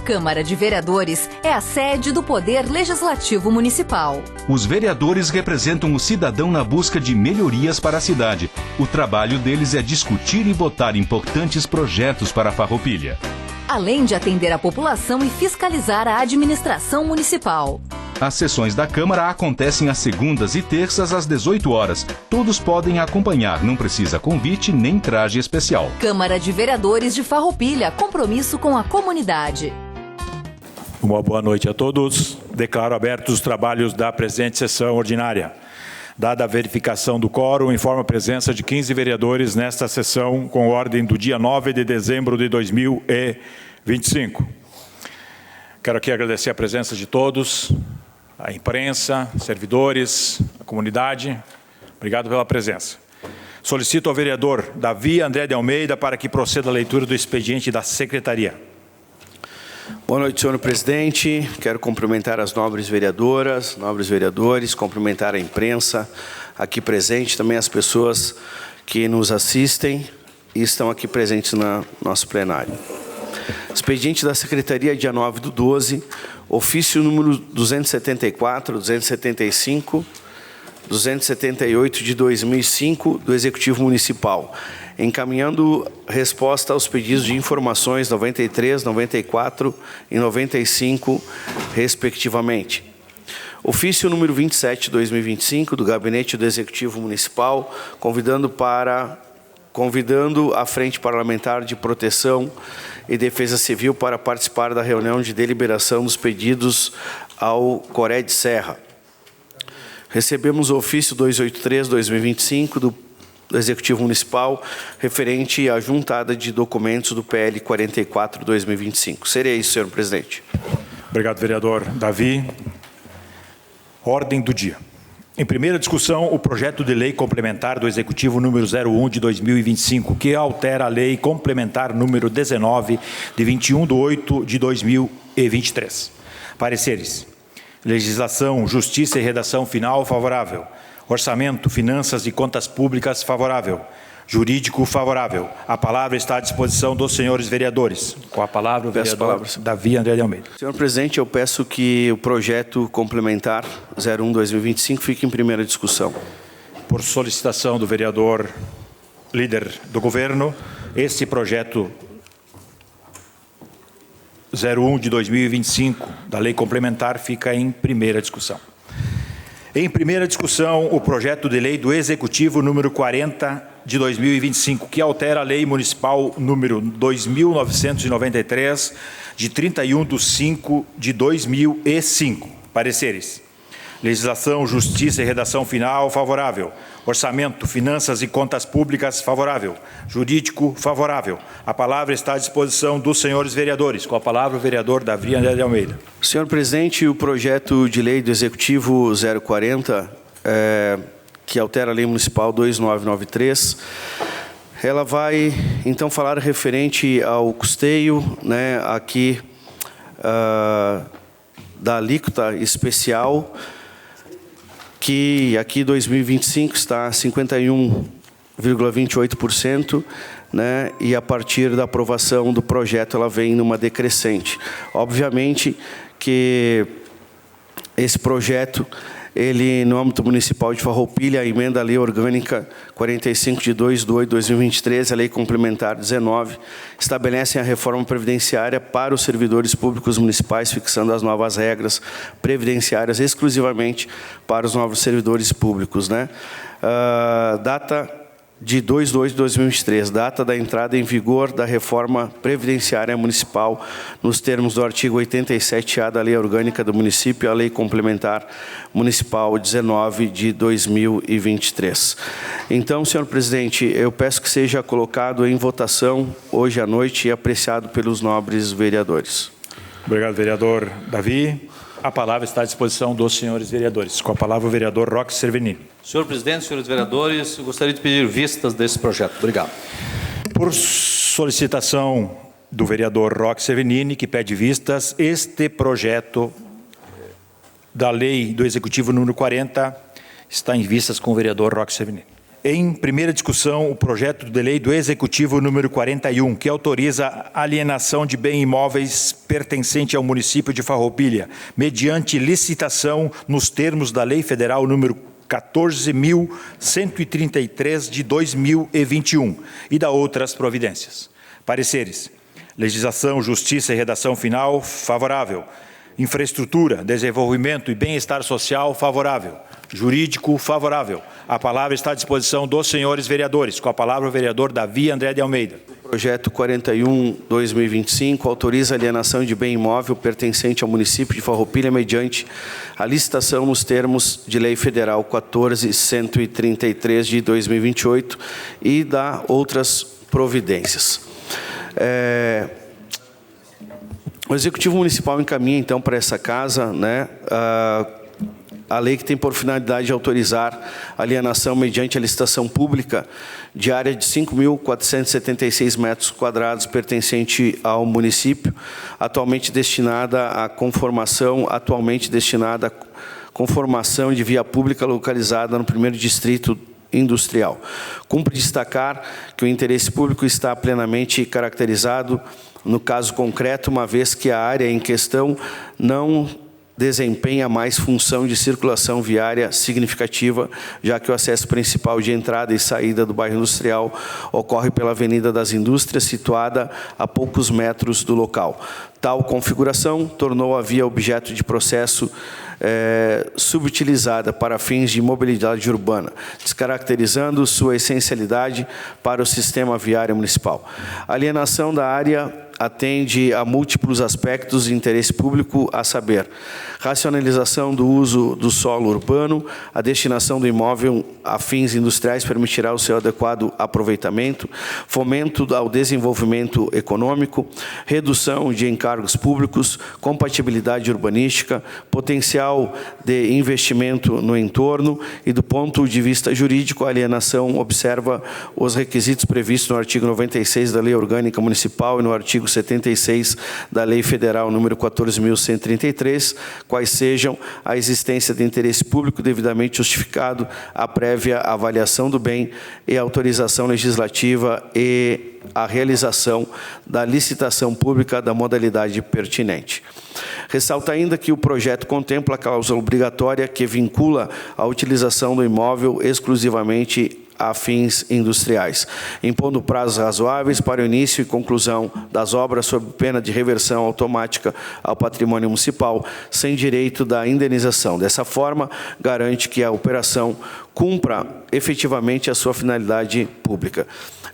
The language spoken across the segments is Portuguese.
Câmara de Vereadores é a sede do Poder Legislativo Municipal. Os vereadores representam o cidadão na busca de melhorias para a cidade. O trabalho deles é discutir e votar importantes projetos para a Farroupilha, além de atender a população e fiscalizar a administração municipal. As sessões da Câmara acontecem às segundas e terças às 18 horas. Todos podem acompanhar, não precisa convite nem traje especial. Câmara de Vereadores de Farroupilha, compromisso com a comunidade. Uma boa noite a todos. Declaro abertos os trabalhos da presente sessão ordinária. Dada a verificação do quórum, informo a presença de 15 vereadores nesta sessão com ordem do dia 9 de dezembro de 2025. Quero aqui agradecer a presença de todos, a imprensa, servidores, a comunidade. Obrigado pela presença. Solicito ao vereador Davi André de Almeida para que proceda a leitura do expediente da Secretaria. Boa noite, senhor presidente. Quero cumprimentar as nobres vereadoras, nobres vereadores, cumprimentar a imprensa aqui presente, também as pessoas que nos assistem e estão aqui presentes no nosso plenário. Expediente da Secretaria, dia 9/12, ofício número 274, 275, 278 de 2005 do Executivo Municipal, encaminhando resposta aos pedidos de informações 93, 94 e 95, respectivamente. Ofício número 27 de 2025 do Gabinete do Executivo Municipal, convidando a Frente Parlamentar de Proteção e Defesa Civil para participar da reunião de deliberação dos pedidos ao Coré de Serra. Recebemos o ofício 283/2025 do Executivo Municipal referente à juntada de documentos do PL 44/2025. Seria isso, senhor presidente. Obrigado, vereador Davi. Ordem do dia. Em primeira discussão, o projeto de lei complementar do Executivo número 01 de 2025, que altera a lei complementar número 19 de 21/8 de 2023. Pareceres. Legislação, Justiça e Redação Final, favorável. Orçamento, Finanças e Contas Públicas, favorável. Jurídico, favorável. A palavra está à disposição dos senhores vereadores. Com a palavra, o vereador Davi André de Almeida. Senhor presidente, eu peço que o projeto complementar 01/2025 fique em primeira discussão. Por solicitação do vereador líder do governo, este projeto 01 de 2025 da lei complementar fica em primeira discussão. Em primeira discussão, o projeto de lei do Executivo número 40 de 2025, que altera a lei municipal número 2.993 de 31/5 de 2005. Pareceres. Legislação, Justiça e Redação Final, favorável. Orçamento, Finanças e Contas Públicas, favorável. Jurídico, favorável. A palavra está à disposição dos senhores vereadores. Com a palavra, o vereador Davi André de Almeida. Senhor presidente, o projeto de lei do Executivo 040, que altera a lei municipal 2993, ela vai, então, falar referente ao custeio, né, aqui, da alíquota especial, que aqui 2025 está 51,28%, né, e a partir da aprovação do projeto ela vem numa decrescente. Obviamente que esse projeto, ele, no âmbito municipal de Farroupilha, a emenda à Lei Orgânica 45 de 2/2023, a Lei Complementar 19, estabelecem a reforma previdenciária para os servidores públicos municipais, fixando as novas regras previdenciárias exclusivamente para os novos servidores públicos, né? Data de 2/2/2023, data da entrada em vigor da reforma previdenciária municipal, nos termos do artigo 87A da Lei Orgânica do Município, a Lei Complementar Municipal 19 de 2023. Então, senhor presidente, eu peço que seja colocado em votação hoje à noite e apreciado pelos nobres vereadores. Obrigado, vereador Davi. A palavra está à disposição dos senhores vereadores. Com a palavra, o vereador Roque Cervenini. Senhor presidente, senhores vereadores, eu gostaria de pedir vistas desse projeto. Obrigado. Por solicitação do vereador Roque Cervenini, que pede vistas, este projeto da lei do Executivo número 40 está em vistas com o vereador Roque Cervenini. em primeira discussão o projeto de lei do Executivo número 41, que autoriza a alienação de bens imóveis pertencente ao município de Farroupilha, mediante licitação nos termos da Lei Federal número 14.133 de 2021 e da outras providências. Pareceres: legislação, justiça e redação final, favorável. Infraestrutura, desenvolvimento e bem-estar social, favorável. Jurídico, favorável. A palavra está à disposição dos senhores vereadores. Com a palavra o vereador Davi André de Almeida. Projeto 41/2025 autoriza a alienação de bem imóvel pertencente ao município de Farroupilha mediante a licitação nos termos de Lei Federal 14.133 de 2028 e da outras providências. O Executivo Municipal encaminha, então, para essa casa, né, a lei que tem por finalidade de autorizar a alienação mediante a licitação pública de área de 5.476 metros quadrados pertencente ao município, atualmente destinada à conformação de via pública localizada no 1º Distrito Industrial. Cumpre destacar que o interesse público está plenamente caracterizado no caso concreto, uma vez que a área em questão não desempenha mais função de circulação viária significativa, já que o acesso principal de entrada e saída do bairro industrial ocorre pela Avenida das Indústrias, situada a poucos metros do local. Tal configuração tornou a via objeto de processo subutilizada para fins de mobilidade urbana, descaracterizando sua essencialidade para o sistema viário municipal. A alienação da área atende a múltiplos aspectos de interesse público, a saber, racionalização do uso do solo urbano, a destinação do imóvel a fins industriais permitirá o seu adequado aproveitamento, fomento ao desenvolvimento econômico, redução de encargos públicos, compatibilidade urbanística, potencial de investimento no entorno e, do ponto de vista jurídico, a alienação observa os requisitos previstos no artigo 96 da Lei Orgânica Municipal e no artigo 76 da Lei Federal número 14.133, quais sejam a existência de interesse público devidamente justificado, a prévia avaliação do bem e a autorização legislativa e a realização da licitação pública da modalidade pertinente. Ressalta ainda que o projeto contempla a cláusula obrigatória que vincula a utilização do imóvel exclusivamente a fins industriais, impondo prazos razoáveis para o início e conclusão das obras sob pena de reversão automática ao patrimônio municipal, sem direito da indenização. Dessa forma, garante que a operação cumpra efetivamente a sua finalidade pública.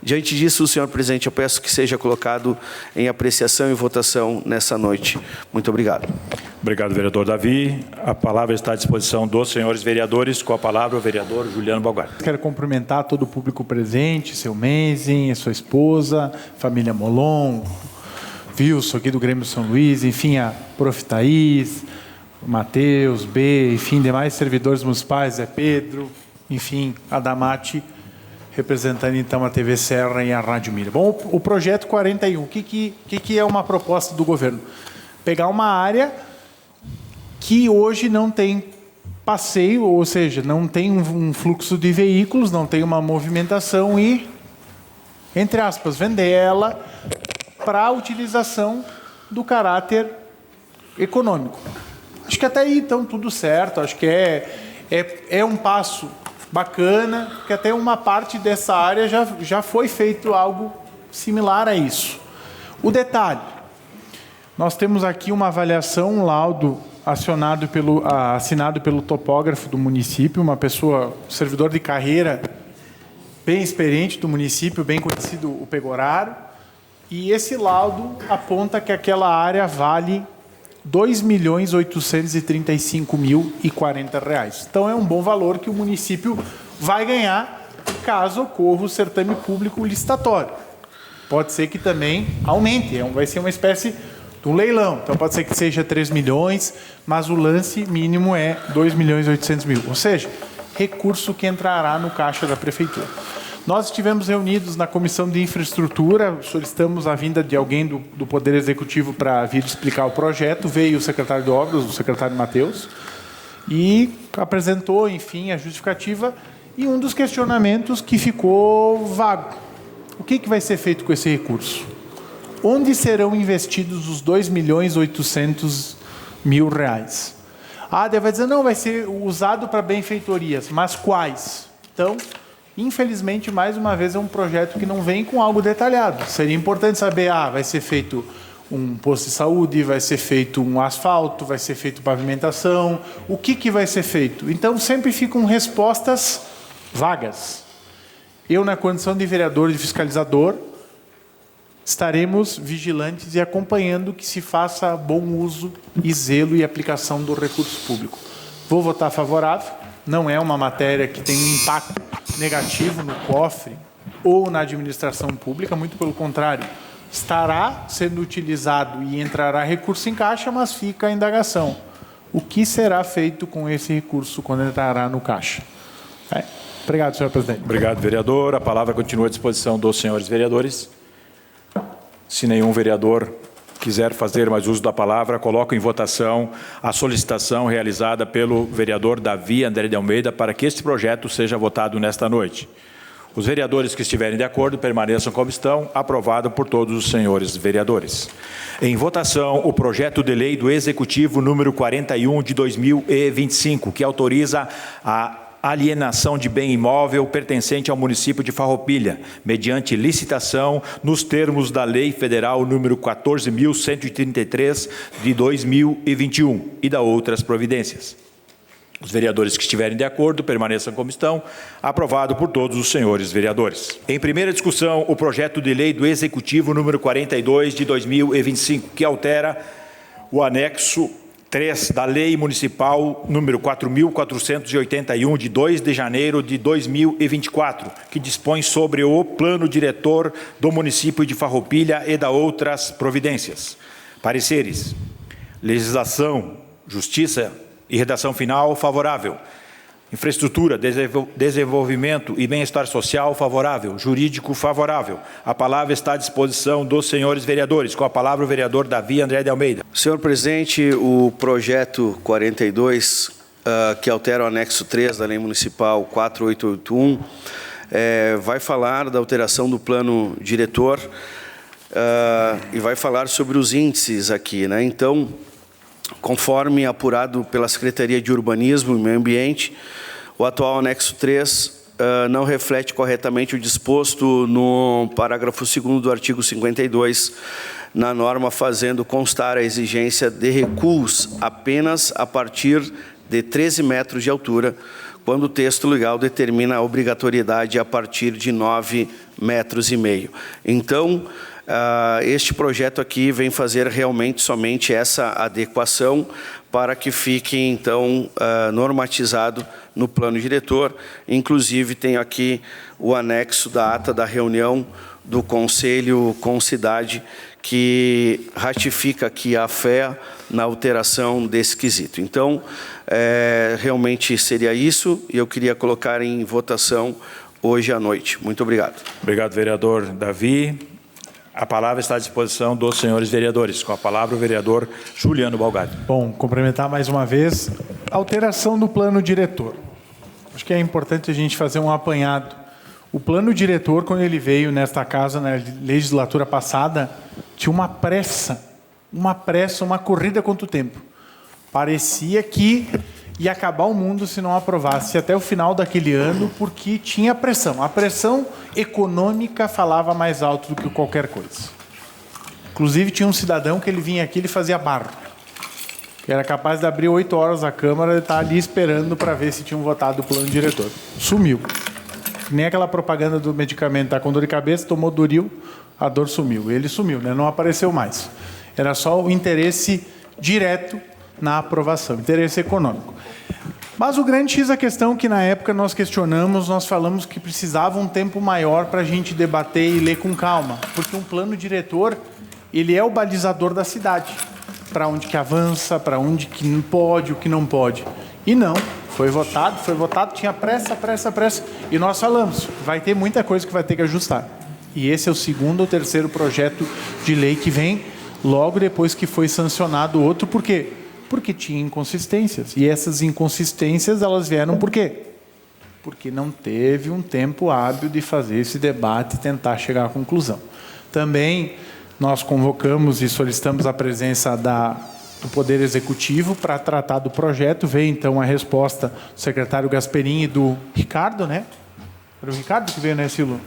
Diante disso, senhor presidente, eu peço que seja colocado em apreciação e votação nessa noite. Muito obrigado. Obrigado, vereador Davi. A palavra está à disposição dos senhores vereadores. Com a palavra, o vereador Juliano Balguardi. Quero cumprimentar todo o público presente, seu Menzin, sua esposa, família Molon, Wilson aqui do Grêmio São Luís, enfim, a Prof. Thaís, Matheus, B, enfim, demais servidores municipais, Zé Pedro, enfim, a Damate, representando então a TV Serra e a Rádio Mira. Bom, o projeto 41, o que é uma proposta do governo? Pegar uma área que hoje não tem passeio, ou seja, não tem um fluxo de veículos, não tem uma movimentação e, entre aspas, vender ela para a utilização do caráter econômico. Acho que até aí, então, tudo certo. Acho que é um passo bacana, que até uma parte dessa área já foi feito algo similar a isso. O detalhe, nós temos aqui uma avaliação, um laudo assinado pelo topógrafo do município, uma pessoa, servidor de carreira bem experiente do município, bem conhecido, o Pegoraro, e esse laudo aponta que aquela área vale R$ 2.835.040. Então é um bom valor que o município vai ganhar caso ocorra o certame público licitatório. Pode ser que também aumente, vai ser uma espécie de um leilão. Então pode ser que seja 3 milhões, mas o lance mínimo é 2.800.000. Ou seja, recurso que entrará no caixa da prefeitura. Nós estivemos reunidos na Comissão de Infraestrutura, solicitamos a vinda de alguém do Poder Executivo para vir explicar o projeto. Veio o secretário de Obras, o secretário Matheus, e apresentou, enfim, a justificativa. E um dos questionamentos que ficou vago. O que vai ser feito com esse recurso? Onde serão investidos os R$2.800.000? Daí vai dizer, não, vai ser usado para benfeitorias, mas quais? Então, infelizmente, mais uma vez, é um projeto que não vem com algo detalhado. Seria importante saber, vai ser feito um posto de saúde, vai ser feito um asfalto, vai ser feito pavimentação, o que vai ser feito? Então, sempre ficam respostas vagas. Eu, na condição de vereador e de fiscalizador, estaremos vigilantes e acompanhando que se faça bom uso e zelo e aplicação do recurso público. Vou votar favorável, não é uma matéria que tem um impacto negativo no cofre ou na administração pública, muito pelo contrário, estará sendo utilizado e entrará recurso em caixa, mas fica a indagação. O que será feito com esse recurso quando entrará no caixa? Obrigado, senhor presidente. Obrigado, vereador. A palavra continua à disposição dos senhores vereadores. Se nenhum vereador quiser fazer mais uso da palavra, coloco em votação a solicitação realizada pelo vereador Davi André de Almeida para que este projeto seja votado nesta noite. Os vereadores que estiverem de acordo permaneçam como estão, aprovado por todos os senhores vereadores. Em votação, o projeto de lei do Executivo número 41 de 2025, que autoriza a alienação de bem imóvel pertencente ao município de Farroupilha, mediante licitação, nos termos da Lei Federal número 14.133 de 2021 e da outras providências. Os vereadores que estiverem de acordo permaneçam como estão, aprovado por todos os senhores vereadores. Em primeira discussão, o projeto de lei do Executivo número 42 de 2025, que altera o anexo 3 da Lei Municipal número 4.481, de 2 de janeiro de 2024, que dispõe sobre o plano diretor do município de Farroupilha e da outras providências. Pareceres: legislação, justiça e redação final favorável. Infraestrutura, desenvolvimento e bem-estar social favorável. Jurídico favorável. A palavra está à disposição dos senhores vereadores. Com a palavra o vereador Davi André de Almeida. Senhor presidente, o projeto 42, que altera o anexo 3 da Lei Municipal 4881, vai falar da alteração do plano diretor e vai falar sobre os índices aqui, né? Então, conforme apurado pela Secretaria de Urbanismo e Meio Ambiente, o atual anexo 3 não reflete corretamente o disposto no parágrafo 2º do artigo 52, na norma fazendo constar a exigência de recuos apenas a partir de 13 metros de altura, quando o texto legal determina a obrigatoriedade a partir de 9,5 metros. Então, este projeto aqui vem fazer realmente somente essa adequação para que fique, então, normatizado no plano diretor. Inclusive, tem aqui o anexo da ata da reunião do Conselho com Cidade, que ratifica aqui a fé na alteração desse quesito. Então, realmente seria isso, e eu queria colocar em votação hoje à noite. Muito obrigado. Obrigado, vereador Davi. A palavra está à disposição dos senhores vereadores. Com a palavra, o vereador Juliano Balgatti. Bom, cumprimentar mais uma vez. Alteração do plano diretor. Acho que é importante a gente fazer um apanhado. O plano diretor, quando ele veio nesta casa, na legislatura passada, tinha uma pressa, uma corrida contra o tempo. Parecia que ia acabar o mundo se não aprovasse até o final daquele ano, porque tinha pressão. A pressão econômica falava mais alto do que qualquer coisa. Inclusive, tinha um cidadão que ele vinha aqui e fazia barro. Que era capaz de abrir 8 horas a Câmara e estar ali esperando para ver se tinham votado o plano diretor. Sumiu. Nem aquela propaganda do medicamento, tá com dor de cabeça, tomou Duril, a dor sumiu. Ele sumiu, né? Não apareceu mais. Era só o interesse direto na aprovação, interesse econômico. Mas o grande X da questão que na época nós questionamos, nós falamos que precisava um tempo maior para a gente debater e ler com calma, porque um plano diretor, ele é o balizador da cidade, para onde que avança, para onde que não pode, o que não pode. E não, foi votado, tinha pressa, e nós falamos, vai ter muita coisa que vai ter que ajustar. E esse é o 2º ou 3º projeto de lei que vem logo depois que foi sancionado outro, por quê? Porque tinha inconsistências. E essas inconsistências, elas vieram por quê? porque não teve um tempo hábil de fazer esse debate e tentar chegar à conclusão. Também nós convocamos e solicitamos a presença do Poder Executivo para tratar do projeto. Veio, então, a resposta do secretário Gasperini e do Ricardo, né? Era o Ricardo que veio, né, Silo?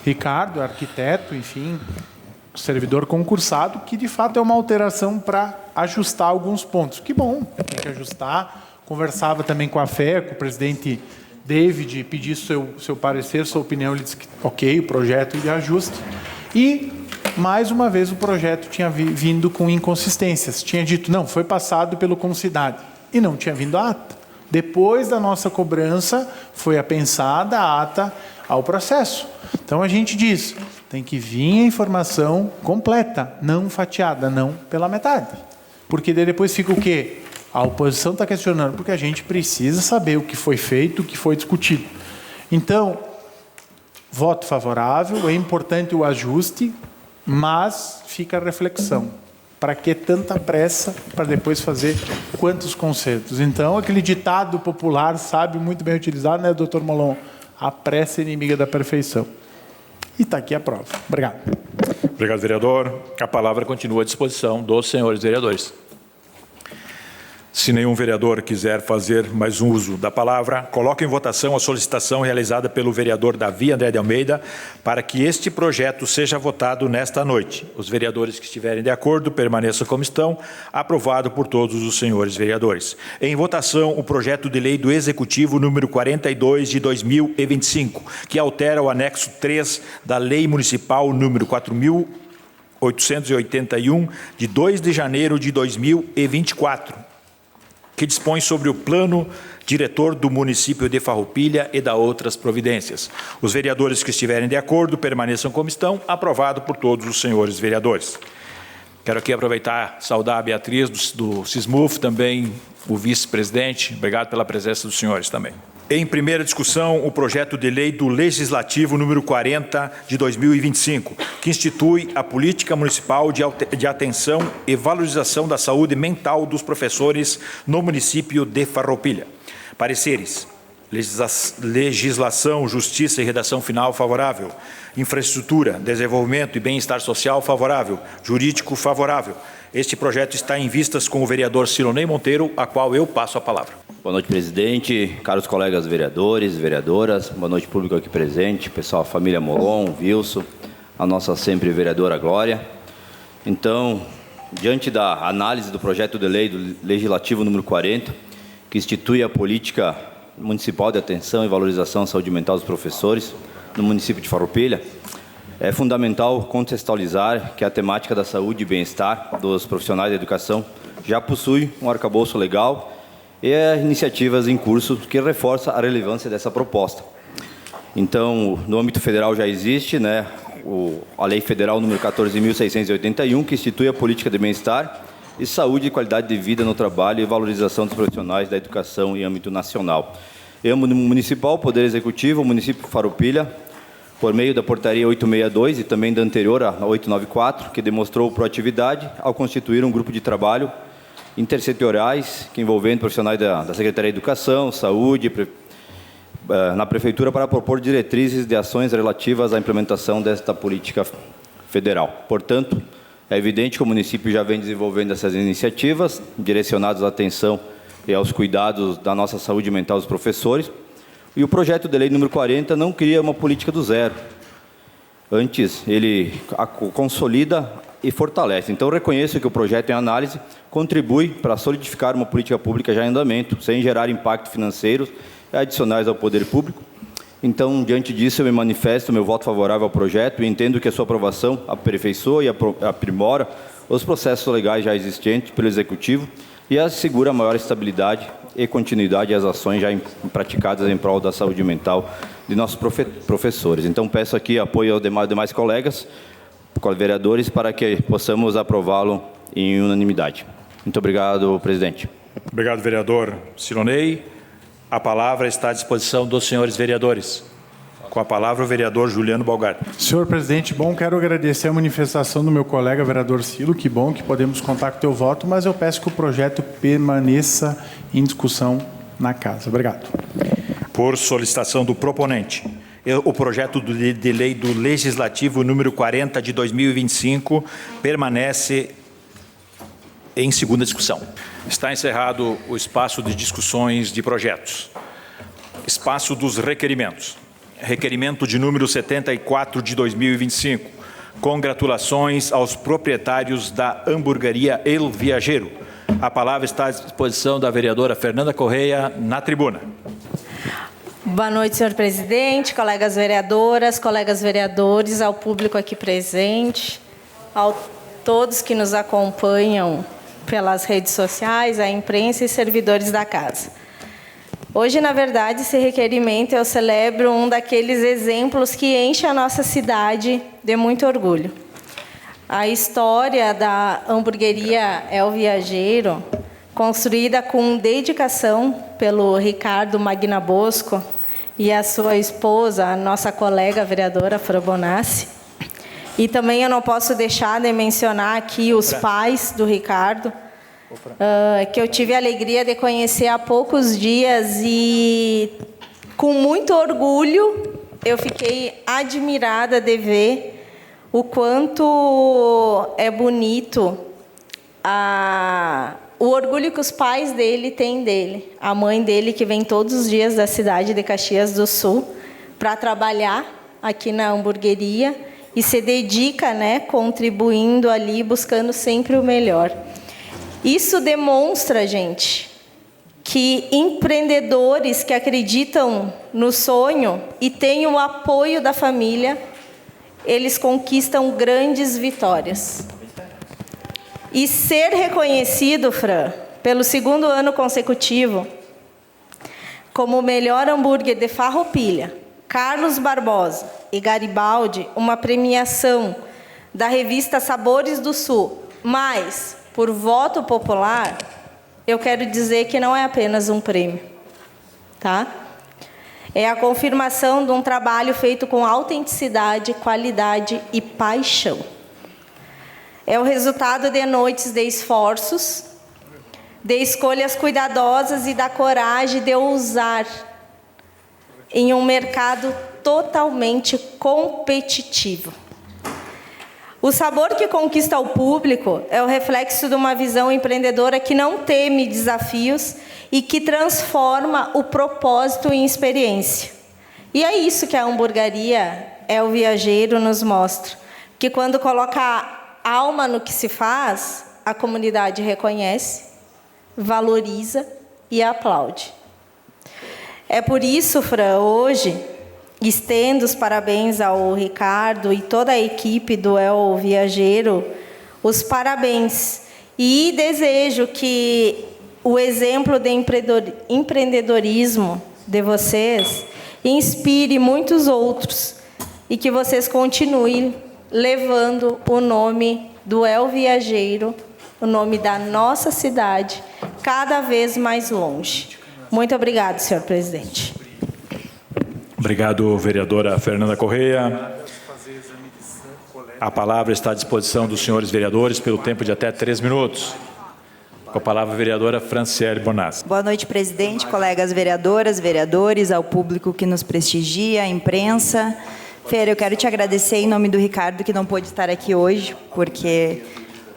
Ricardo, arquiteto, enfim, servidor concursado, que, de fato, é uma alteração para ajustar alguns pontos. Que bom, tem que ajustar. Conversava também com a FE, com o presidente David, pedi seu parecer, sua opinião. Ele disse que, ok, o projeto de ajuste. E, mais uma vez, o projeto tinha vindo com inconsistências. Tinha dito, não, foi passado pelo Concidade. E não tinha vindo a ata. Depois da nossa cobrança, foi apensada a ata ao processo. Então, a gente diz, tem que vir a informação completa, não fatiada, não pela metade. Porque daí depois fica o quê? A oposição está questionando, porque a gente precisa saber o que foi feito, o que foi discutido. Então, voto favorável, é importante o ajuste, mas fica a reflexão. Para que tanta pressa para depois fazer quantos concertos? Então, aquele ditado popular, sabe, muito bem utilizado, né, doutor Molon? A pressa é inimiga da perfeição. E está aqui a prova. Obrigado. Obrigado, vereador. A palavra continua à disposição dos senhores vereadores. Se nenhum vereador quiser fazer mais um uso da palavra, coloco em votação a solicitação realizada pelo vereador Davi André de Almeida para que este projeto seja votado nesta noite. Os vereadores que estiverem de acordo permaneçam como estão. Aprovado por todos os senhores vereadores. Em votação, o projeto de lei do Executivo número 42 de 2025, que altera o anexo 3 da Lei Municipal número 4.881 de 2 de janeiro de 2024. Que dispõe sobre o plano diretor do município de Farroupilha e da outras providências. Os vereadores que estiverem de acordo permaneçam como estão. Aprovado por todos os senhores vereadores. Quero aqui aproveitar e saudar a Beatriz do Sismuf, também o vice-presidente. Obrigado pela presença dos senhores também. Em primeira discussão, o projeto de lei do Legislativo número 40 de 2025, que institui a política municipal de atenção e valorização da saúde mental dos professores no município de Farroupilha. Pareceres: legislação, justiça e redação final favorável. Infraestrutura, desenvolvimento e bem-estar social favorável. Jurídico favorável. Este projeto está em vistas com o vereador Silonei Monteiro, a qual eu passo a palavra. Boa noite, presidente, caros colegas vereadores, vereadoras, boa noite, público aqui presente, pessoal, a família Molon, Wilson, a nossa sempre vereadora Glória. Então, diante da análise do projeto de lei do Legislativo número 40, que institui a política municipal de atenção e valorização à saúde mental dos professores no município de Farroupilha, é fundamental contextualizar que a temática da saúde e bem-estar dos profissionais da educação já possui um arcabouço legal e iniciativas em curso que reforça a relevância dessa proposta. Então, no âmbito federal já existe, né, a Lei Federal número 14.681, que institui a política de bem-estar e saúde e qualidade de vida no trabalho e valorização dos profissionais da educação em âmbito nacional. Em âmbito municipal, Poder Executivo, o município de Farroupilha, por meio da portaria 862 e também da anterior, a 894, que demonstrou proatividade ao constituir um grupo de trabalho intersetoriais que envolvendo profissionais da Secretaria de Educação, Saúde, na Prefeitura para propor diretrizes de ações relativas à implementação desta política federal. Portanto, é evidente que o município já vem desenvolvendo essas iniciativas direcionadas à atenção e aos cuidados da nossa saúde mental dos professores. E o projeto de lei número 40 não cria uma política do zero. Antes, ele a consolida e fortalece. Então, reconheço que o projeto em análise contribui para solidificar uma política pública já em andamento, sem gerar impactos financeiros adicionais ao poder público. Então, diante disso, eu me manifesto meu voto favorável ao projeto e entendo que a sua aprovação aperfeiçoa e aprimora os processos legais já existentes pelo Executivo e assegura maior estabilidade e continuidade às ações já praticadas em prol da saúde mental de nossos professores. Então, peço aqui apoio aos demais colegas, vereadores, para que possamos aprová-lo em unanimidade. Muito obrigado, presidente. Obrigado, vereador Silonei. A palavra está à disposição dos senhores vereadores. Com a palavra, o vereador Juliano Balgar. Senhor presidente, bom, quero agradecer a manifestação do meu colega, vereador Silo. Que bom que podemos contar com o teu voto, mas eu peço que o projeto permaneça em discussão na casa. Obrigado. Por solicitação do proponente, o projeto de lei do Legislativo número 40 de 2025 permanece em segunda discussão. Está encerrado o espaço de discussões de projetos. Espaço dos requerimentos. Requerimento de número 74 de 2025. Congratulações aos proprietários da hamburgueria El Viajeiro. A palavra está à disposição da vereadora Fernanda Correia, na tribuna. Boa noite, senhor presidente, colegas vereadoras, colegas vereadores, ao público aqui presente, a todos que nos acompanham pelas redes sociais, a imprensa e servidores da casa. Hoje, na verdade, esse requerimento eu celebro um daqueles exemplos que enche a nossa cidade de muito orgulho. A história da hamburgueria El Viajeiro, construída com dedicação pelo Ricardo Magna Bosco e a sua esposa, a nossa colega vereadora Fran Bonassi. E também eu não posso deixar de mencionar aqui os pais do Ricardo, que eu tive a alegria de conhecer há poucos dias e, com muito orgulho, eu fiquei admirada de ver o quanto é bonito o orgulho que os pais dele têm dele. A mãe dele, que vem todos os dias da cidade de Caxias do Sul para trabalhar aqui na hamburgueria e se dedica, né, contribuindo ali, buscando sempre o melhor. Isso demonstra, gente, que empreendedores que acreditam no sonho e têm o apoio da família, eles conquistam grandes vitórias. E ser reconhecido, Fran, pelo 2º ano consecutivo, como o melhor hambúrguer de Farroupilha, Carlos Barbosa e Garibaldi, uma premiação da revista Sabores do Sul, mas por voto popular, eu quero dizer que não é apenas um prêmio, tá? É a confirmação de um trabalho feito com autenticidade, qualidade e paixão. É o resultado de noites de esforços, de escolhas cuidadosas e da coragem de ousar em um mercado totalmente competitivo. O sabor que conquista o público é o reflexo de uma visão empreendedora que não teme desafios e que transforma o propósito em experiência. E é isso que a hamburgueria El Viajeiro nos mostra, que quando coloca alma no que se faz, a comunidade reconhece, valoriza e aplaude. É por isso, Fran, hoje, estendo os parabéns ao Ricardo e toda a equipe do El Viajeiro, os parabéns. E desejo que o exemplo de empreendedorismo de vocês inspire muitos outros e que vocês continuem levando o nome do El Viajeiro, o nome da nossa cidade, cada vez mais longe. Muito obrigado, senhor presidente. Obrigado, vereadora Fernanda Correia. A palavra está à disposição dos senhores vereadores pelo tempo de até 3 minutos. Com a palavra, a vereadora Franciele Bonassi. Boa noite, presidente, colegas vereadoras, vereadores, ao público que nos prestigia, à imprensa. Fer, eu quero te agradecer em nome do Ricardo, que não pôde estar aqui hoje, porque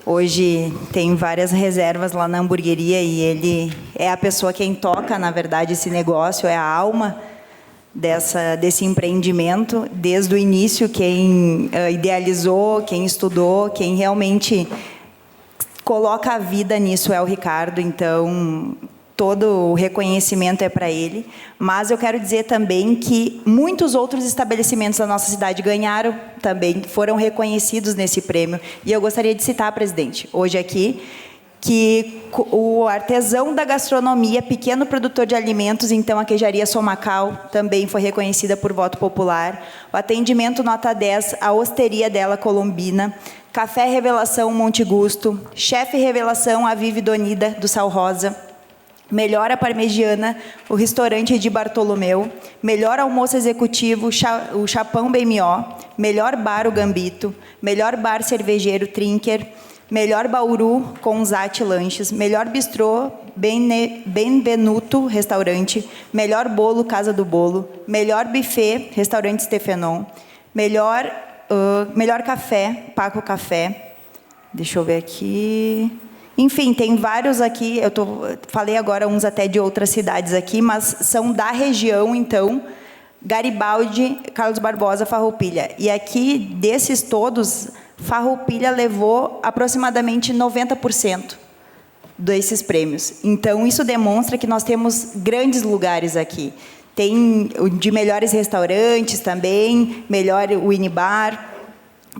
hoje tem várias reservas lá na hamburgueria e ele é a pessoa quem toca, na verdade, esse negócio, é a alma desse empreendimento. Desde o início, quem idealizou, quem estudou, quem realmente coloca a vida nisso é o Ricardo, então todo o reconhecimento é para ele. Mas eu quero dizer também que muitos outros estabelecimentos da nossa cidade ganharam também, foram reconhecidos nesse prêmio. E eu gostaria de citar, presidente, hoje aqui, que o artesão da gastronomia, pequeno produtor de alimentos, então a queijaria Somacal, também foi reconhecida por voto popular. O atendimento nota 10, a hosteria dela, Colombina. Café Revelação Monte Gusto. Chefe Revelação Avive Donida, do Sal Rosa. Melhor a Parmegiana, o restaurante de Bartolomeu. Melhor almoço executivo, o Chapão BMO. Melhor bar, o Gambito. Melhor bar cervejeiro, Trinker. Melhor Bauru com Zate Lanches, melhor bistrô Benvenuto Restaurante, melhor bolo Casa do Bolo, melhor buffet Restaurante Stefenon, melhor café Paco Café. Deixa eu ver aqui. Enfim, tem vários aqui, falei agora uns até de outras cidades aqui, mas são da região, então, Garibaldi, Carlos Barbosa, Farroupilha. E aqui, desses todos, Farroupilha levou aproximadamente 90% desses prêmios. Então, isso demonstra que nós temos grandes lugares aqui. Tem de melhores restaurantes também, melhor Winibar.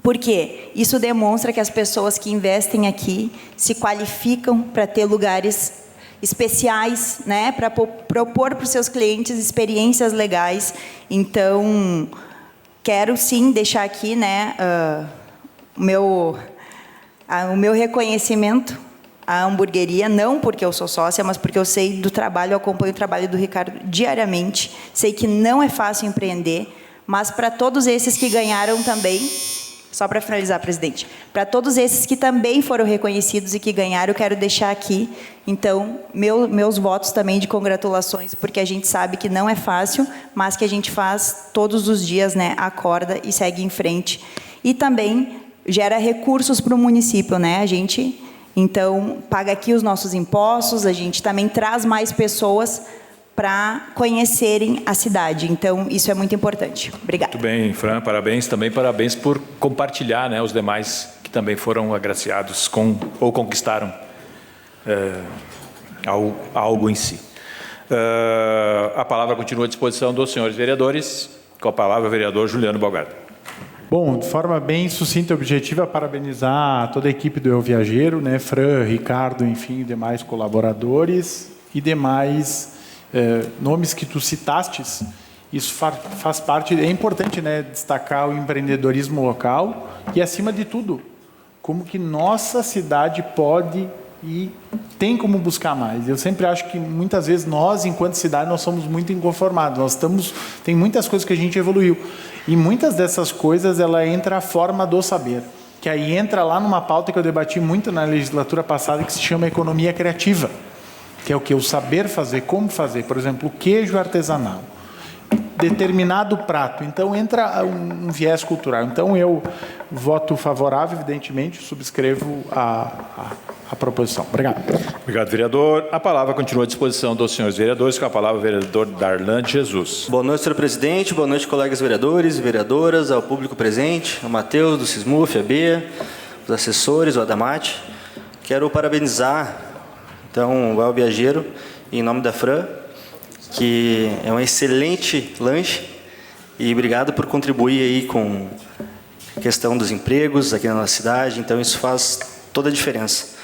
Por quê? Isso demonstra que as pessoas que investem aqui se qualificam para ter lugares especiais, né, para propor para os seus clientes experiências legais. Então, quero sim deixar aqui, né, o meu reconhecimento à hamburgueria, não porque eu sou sócia, mas porque eu sei do trabalho, eu acompanho o trabalho do Ricardo diariamente, sei que não é fácil empreender, mas para todos esses que ganharam também, só para finalizar, presidente, para todos esses que também foram reconhecidos e que ganharam, eu quero deixar aqui, então, meus votos também de congratulações, porque a gente sabe que não é fácil, mas que a gente faz todos os dias, né, acorda e segue em frente. E também gera recursos para o município, né? A gente, então, paga aqui os nossos impostos, a gente também traz mais pessoas para conhecerem a cidade. Então, isso é muito importante. Obrigada. Muito bem, Fran, parabéns. Também parabéns por compartilhar, né, os demais que também foram agraciados com ou conquistaram algo em si. A palavra continua à disposição dos senhores vereadores. Com a palavra, o vereador Juliano Balgado. Bom, de forma bem sucinta e objetiva, parabenizar toda a equipe do Eu Viajeiro, né, Fran, Ricardo, enfim, demais colaboradores e demais nomes que tu citastes. Isso faz parte, é importante, né, destacar o empreendedorismo local e, acima de tudo, como que nossa cidade pode e tem como buscar mais. Eu sempre acho que, muitas vezes, nós, enquanto cidade, nós somos muito inconformados. Tem muitas coisas que a gente evoluiu. E muitas dessas coisas, ela entra a forma do saber. Que aí entra lá numa pauta que eu debati muito na legislatura passada, que se chama economia criativa. Que é o que? O saber fazer, como fazer. Por exemplo, o queijo artesanal. Determinado prato. Então, entra um viés cultural. Então, eu voto favorável, evidentemente, subscrevo a proposição. Obrigado. Obrigado, vereador. A palavra continua à disposição dos senhores vereadores, com a palavra o vereador Darlan Jesus. Boa noite, senhor presidente. Boa noite, colegas vereadores e vereadoras, ao público presente, ao Matheus, do Sismuf, a Bea, os assessores, o Adamate. Quero parabenizar, então, o El Viajeiro, em nome da Fran, que é um excelente lanche, e obrigado por contribuir aí com a questão dos empregos aqui na nossa cidade. Então, isso faz toda a diferença.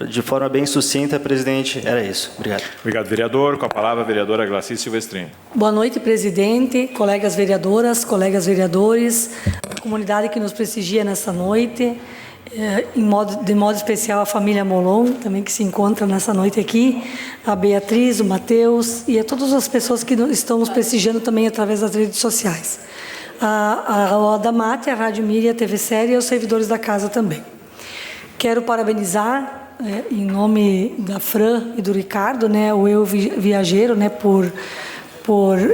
De forma bem sucinta, presidente, era isso. Obrigado. Obrigado, vereador. Com a palavra, a vereadora Glaci Silvestrini. Boa noite, presidente, colegas vereadoras, colegas vereadores, a comunidade que nos prestigia nessa noite, de modo especial a família Molon, também que se encontra nessa noite aqui, a Beatriz, o Matheus e a todas as pessoas que estão nos prestigiando também através das redes sociais. A Adamate, a Rádio Míria, a TV Série e os servidores da casa também. Quero parabenizar, em nome da Fran e do Ricardo, né, o Eu Viajeiro, né, por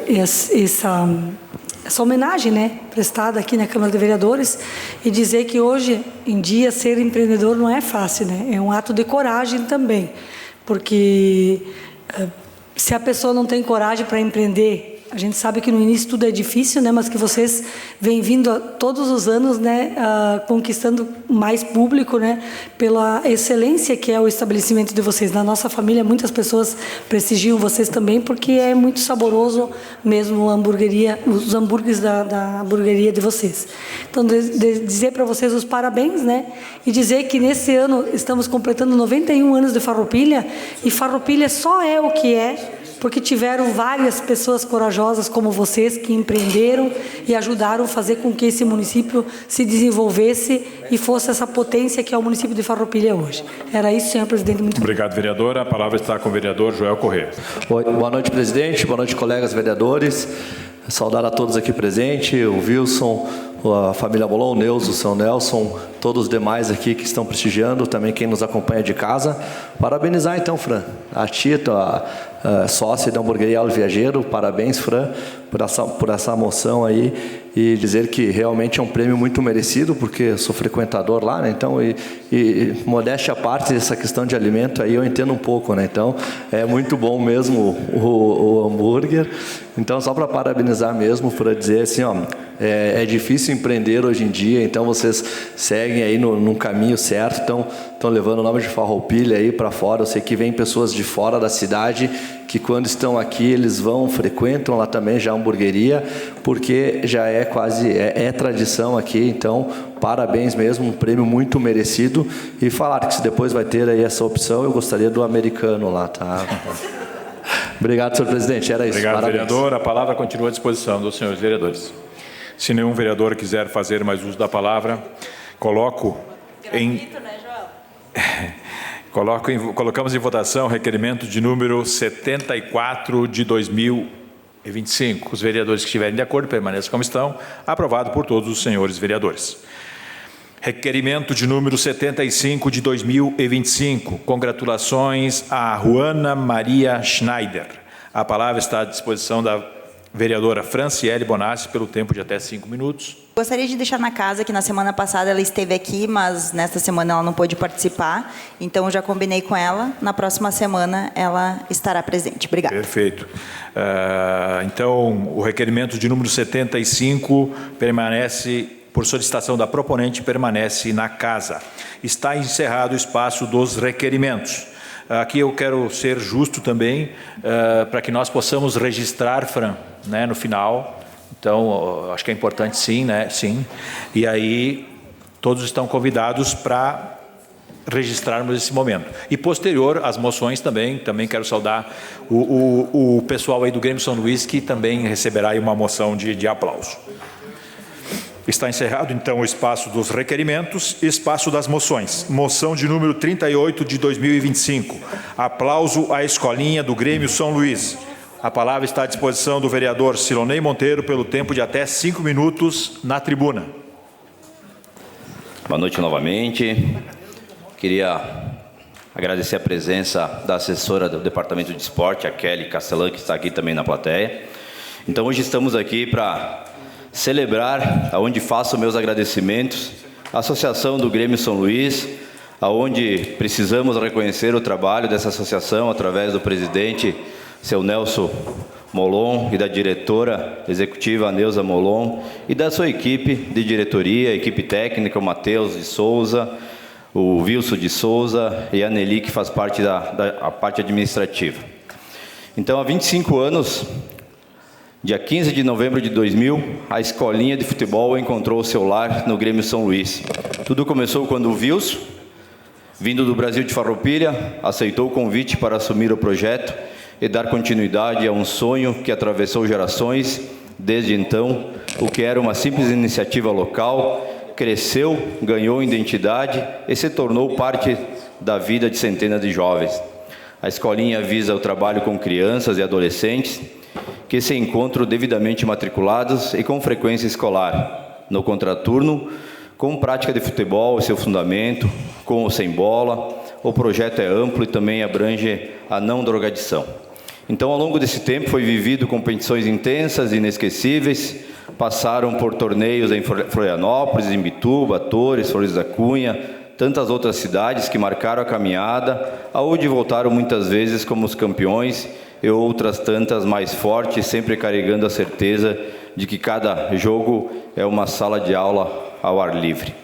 essa homenagem, né, prestada aqui na Câmara de Vereadores, e dizer que hoje em dia ser empreendedor não é fácil, né? É um ato de coragem também, porque se a pessoa não tem coragem para empreender, a gente sabe que no início tudo é difícil, né, mas que vocês vêm vindo todos os anos, né, conquistando mais público, né, pela excelência que é o estabelecimento de vocês. Na nossa família, muitas pessoas prestigiam vocês também, porque é muito saboroso mesmo a hamburgueria, os hambúrgueres da hamburgueria de vocês. Então, dizer para vocês os parabéns, né, e dizer que nesse ano estamos completando 91 anos de Farroupilha, e Farroupilha só é o que é porque tiveram várias pessoas corajosas como vocês que empreenderam e ajudaram a fazer com que esse município se desenvolvesse e fosse essa potência que é o município de Farroupilha hoje. Era isso, senhor presidente. Muito obrigado, vereador. A palavra está com o vereador Joel Corrêa. Boa noite, presidente. Boa noite, colegas vereadores. Saudar a todos aqui presentes, o Wilson, a família Molon, o Neuso, o São Nelson, todos os demais aqui que estão prestigiando, também quem nos acompanha de casa. Parabenizar então, Fran, a Tito, a sócia da hamburgueria Alvo Viajeiro. Parabéns, Fran, por essa moção aí, e dizer que realmente é um prêmio muito merecido, porque eu sou frequentador lá, né? Então, e modéstia à parte, essa questão de alimento aí eu entendo um pouco, né? Então, é muito bom mesmo o hambúrguer. Então, só para parabenizar mesmo, para dizer assim, ó, é difícil empreender hoje em dia, então vocês seguem aí no caminho certo, estão levando o nome de Farroupilha aí para fora. Eu sei que vem pessoas de fora da cidade que quando estão aqui eles frequentam lá também já a hamburgueria, porque já é quase, é tradição aqui. Então, parabéns mesmo, um prêmio muito merecido. E falar que se depois vai ter aí essa opção, eu gostaria do americano lá, tá? Obrigado, senhor presidente, era isso. Obrigado, parabéns. vereador. A palavra continua à disposição dos senhores vereadores. Se nenhum vereador quiser fazer mais uso da palavra, colocamos em votação o requerimento de número 74 de 2025. Os vereadores que estiverem de acordo permaneçam como estão. Aprovado por todos os senhores vereadores. Requerimento de número 75 de 2025. Congratulações a Juana Maria Schneider. A palavra está à disposição da vereadora Franciele Bonassi pelo tempo de até 5 minutos. Gostaria de deixar na casa que na semana passada ela esteve aqui, mas nesta semana ela não pôde participar. Então, eu já combinei com ela. Na próxima semana, ela estará presente. Obrigada. Perfeito. Então, o requerimento de número 75 permanece, por solicitação da proponente, permanece na casa. Está encerrado o espaço dos requerimentos. Aqui eu quero ser justo também, para que nós possamos registrar, Fran, né, no final. Então, acho que é importante sim, né? Sim. E aí, todos estão convidados para registrarmos esse momento. E posterior às moções também quero saudar o pessoal aí do Grêmio São Luís, que também receberá aí uma moção de aplauso. Está encerrado, então, o espaço dos requerimentos, espaço das moções. Moção de número 38 de 2025. Aplauso à escolinha do Grêmio São Luís. A palavra está à disposição do vereador Silonei Monteiro pelo tempo de até 5 minutos na tribuna. Boa noite novamente. Queria agradecer a presença da assessora do Departamento de Esporte, a Kelly Castellan, que está aqui também na plateia. Então, hoje estamos aqui para celebrar, aonde faço meus agradecimentos, a Associação do Grêmio São Luís, aonde precisamos reconhecer o trabalho dessa associação através do presidente, seu Nelson Molon, e da diretora executiva, Neuza Molon, e da sua equipe de diretoria, equipe técnica, o Matheus de Souza, o Wilson de Souza e a Nelly, que faz parte da parte administrativa. Então, há 25 anos, dia 15 de novembro de 2000, a escolinha de futebol encontrou o seu lar no Grêmio São Luís. Tudo começou quando o Wilson, vindo do Brasil de Farroupilha, aceitou o convite para assumir o projeto e dar continuidade a um sonho que atravessou gerações. Desde então, o que era uma simples iniciativa local, cresceu, ganhou identidade e se tornou parte da vida de centenas de jovens. A escolinha visa o trabalho com crianças e adolescentes que se encontram devidamente matriculados e com frequência escolar, no contraturno, com prática de futebol e seu fundamento, com ou sem bola. O projeto é amplo e também abrange a não drogadição. Então, ao longo desse tempo, foi vivido competições intensas e inesquecíveis. Passaram por torneios em Florianópolis, em Bituba, Torres, Flores da Cunha, tantas outras cidades que marcaram a caminhada, aonde voltaram muitas vezes como os campeões e outras tantas mais fortes, sempre carregando a certeza de que cada jogo é uma sala de aula ao ar livre.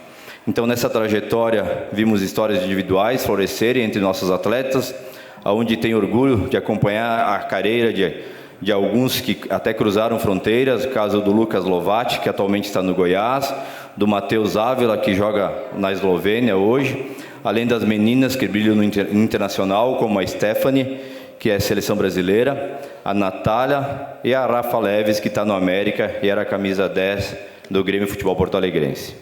Então, nessa trajetória, vimos histórias individuais florescerem entre nossos atletas, onde tem orgulho de acompanhar a carreira de alguns que até cruzaram fronteiras, o caso do Lucas Lovati, que atualmente está no Goiás, do Matheus Ávila, que joga na Eslovênia hoje, além das meninas que brilham no internacional, como a Stephanie, que é a seleção brasileira, a Natália e a Rafa Leves, que está no América e era a camisa 10 do Grêmio Futebol Porto Alegrense.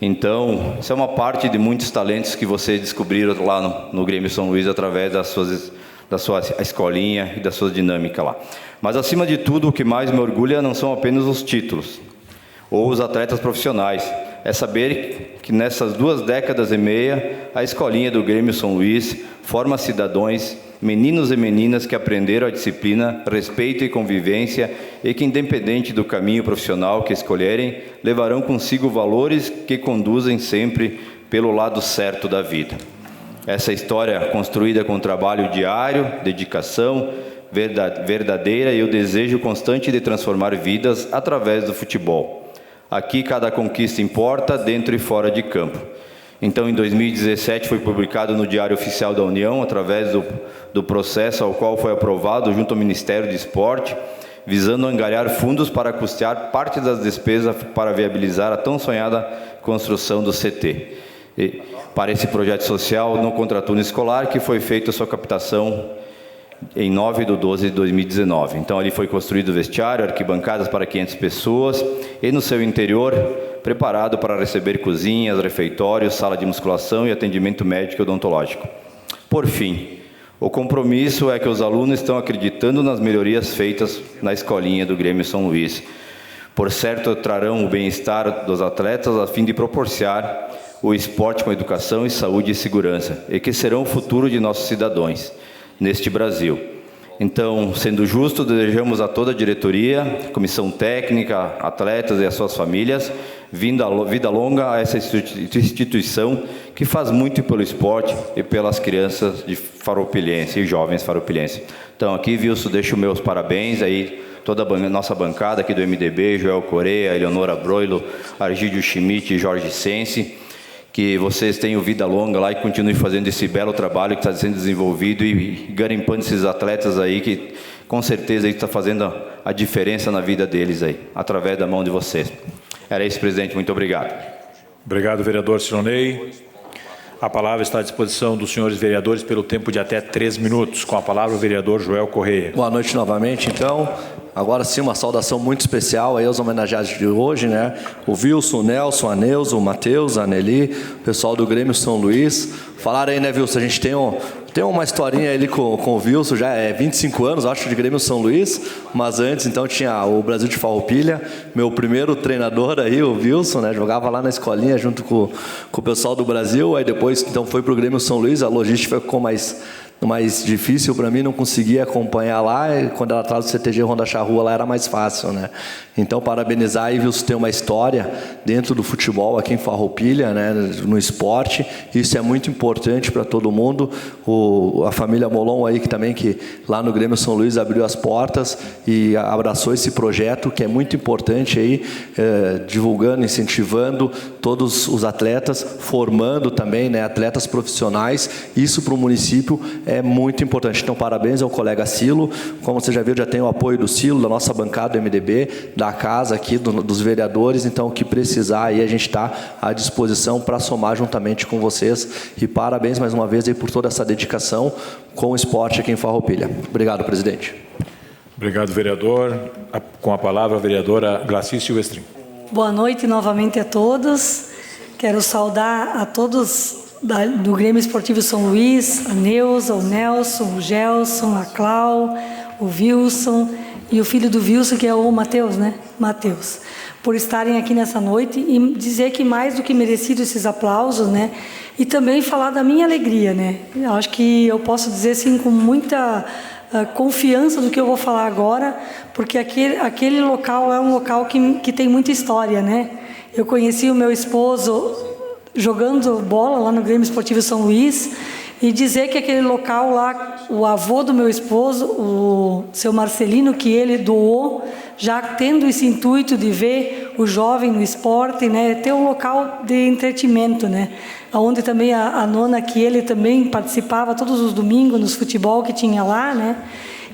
Então, isso é uma parte de muitos talentos que vocês descobriram lá no Grêmio São Luís através da sua escolinha e da sua dinâmica lá. Mas, acima de tudo, o que mais me orgulha não são apenas os títulos. ou os atletas profissionais. É saber que nessas 2 décadas e meia, a escolinha do Grêmio São Luís forma cidadãos, meninos e meninas que aprenderam a disciplina, respeito e convivência e que, independente do caminho profissional que escolherem, levarão consigo valores que conduzem sempre pelo lado certo da vida. Essa história construída com trabalho diário, dedicação verdadeira e o desejo constante de transformar vidas através do futebol. Aqui cada conquista importa, dentro e fora de campo. Então, em 2017, foi publicado no Diário Oficial da União, através do processo ao qual foi aprovado junto ao Ministério do Esporte, visando angariar fundos para custear parte das despesas para viabilizar a tão sonhada construção do CT. E, para esse projeto social no contraturno escolar, que foi feita a sua captação em 9/12/2019. Então, ali foi construído o vestiário, arquibancadas para 500 pessoas e, no seu interior, preparado para receber cozinhas, refeitórios, sala de musculação e atendimento médico e odontológico. Por fim, o compromisso é que os alunos estão acreditando nas melhorias feitas na escolinha do Grêmio São Luís. Por certo, trarão o bem-estar dos atletas a fim de propiciar o esporte com educação e saúde e segurança, e que serão o futuro de nossos cidadãos neste Brasil. Então, sendo justo, desejamos a toda a diretoria, comissão técnica, atletas e as suas famílias, vida longa a essa instituição que faz muito pelo esporte e pelas crianças de Farroupilhense e jovens farroupilhenses. Então, aqui, Wilson, deixo meus parabéns aí, toda a nossa bancada aqui do MDB, Joel Correia, Eleonora Broilo, Argídio Schmidt e Jorge Sense, que vocês tenham vida longa lá e continuem fazendo esse belo trabalho que está sendo desenvolvido e garimpando esses atletas aí que com certeza está fazendo a diferença na vida deles aí, através da mão de vocês. Era isso, presidente. Muito obrigado. Obrigado, vereador Silonei. A palavra está à disposição dos senhores vereadores pelo tempo de até 3 minutos. Com a palavra o vereador Joel Correia. Boa noite novamente, então. Agora sim, uma saudação muito especial aí aos homenageados de hoje, né? O Wilson, o Nelson, a Neuza, o Matheus, a Nelly, o pessoal do Grêmio São Luís. Falaram aí, né, Wilson? A gente tem uma historinha ali com o Wilson, já é 25 anos, acho, de Grêmio São Luís, mas antes, então, tinha o Brasil de Farroupilha, meu primeiro treinador aí, o Wilson, né? Jogava lá na escolinha junto com o pessoal do Brasil, aí depois, então, foi para o Grêmio São Luís, a logística ficou mais difícil para mim, não conseguia acompanhar lá, e quando ela atrás do CTG Ronda Charrua lá era mais fácil, né? Então, parabenizar aí, Wilson, tem uma história dentro do futebol aqui em Farroupilha, né, no esporte, isso é muito importante para todo mundo. A família Molon aí, que lá no Grêmio São Luís abriu as portas e abraçou esse projeto, que é muito importante aí, divulgando, incentivando todos os atletas, formando também, né, atletas profissionais, isso para o município é muito importante. Então, parabéns ao colega Silo, como você já viu, já tem o apoio do Silo, da nossa bancada do MDB, da casa aqui, dos vereadores, então, o que precisar aí, a gente está à disposição para somar juntamente com vocês, e parabéns mais uma vez aí por toda essa dedicação com o esporte aqui em Farroupilha. Obrigado, presidente. Obrigado, vereador. Com a palavra, a vereadora Glaci Silvestrin. Boa noite novamente a todos. Quero saudar a todos do Grêmio Esportivo São Luís, a Neuza, o Nelson, o Gelson, a Clau, o Wilson e o filho do Wilson, que é o Matheus, né? Matheus, por estarem aqui nessa noite e dizer que mais do que merecido esses aplausos, né? E também falar da minha alegria, né? Eu acho que eu posso dizer assim com muita confiança do que eu vou falar agora, porque aquele local é um local que tem muita história, né? Eu conheci o meu esposo jogando bola lá no Grêmio Esportivo São Luís, e dizer que aquele local lá, o avô do meu esposo, o seu Marcelino, que ele doou, já tendo esse intuito de ver o jovem no esporte, né, ter um local de entretenimento, né, onde também a nona, que ele também participava todos os domingos nos futebol que tinha lá, né,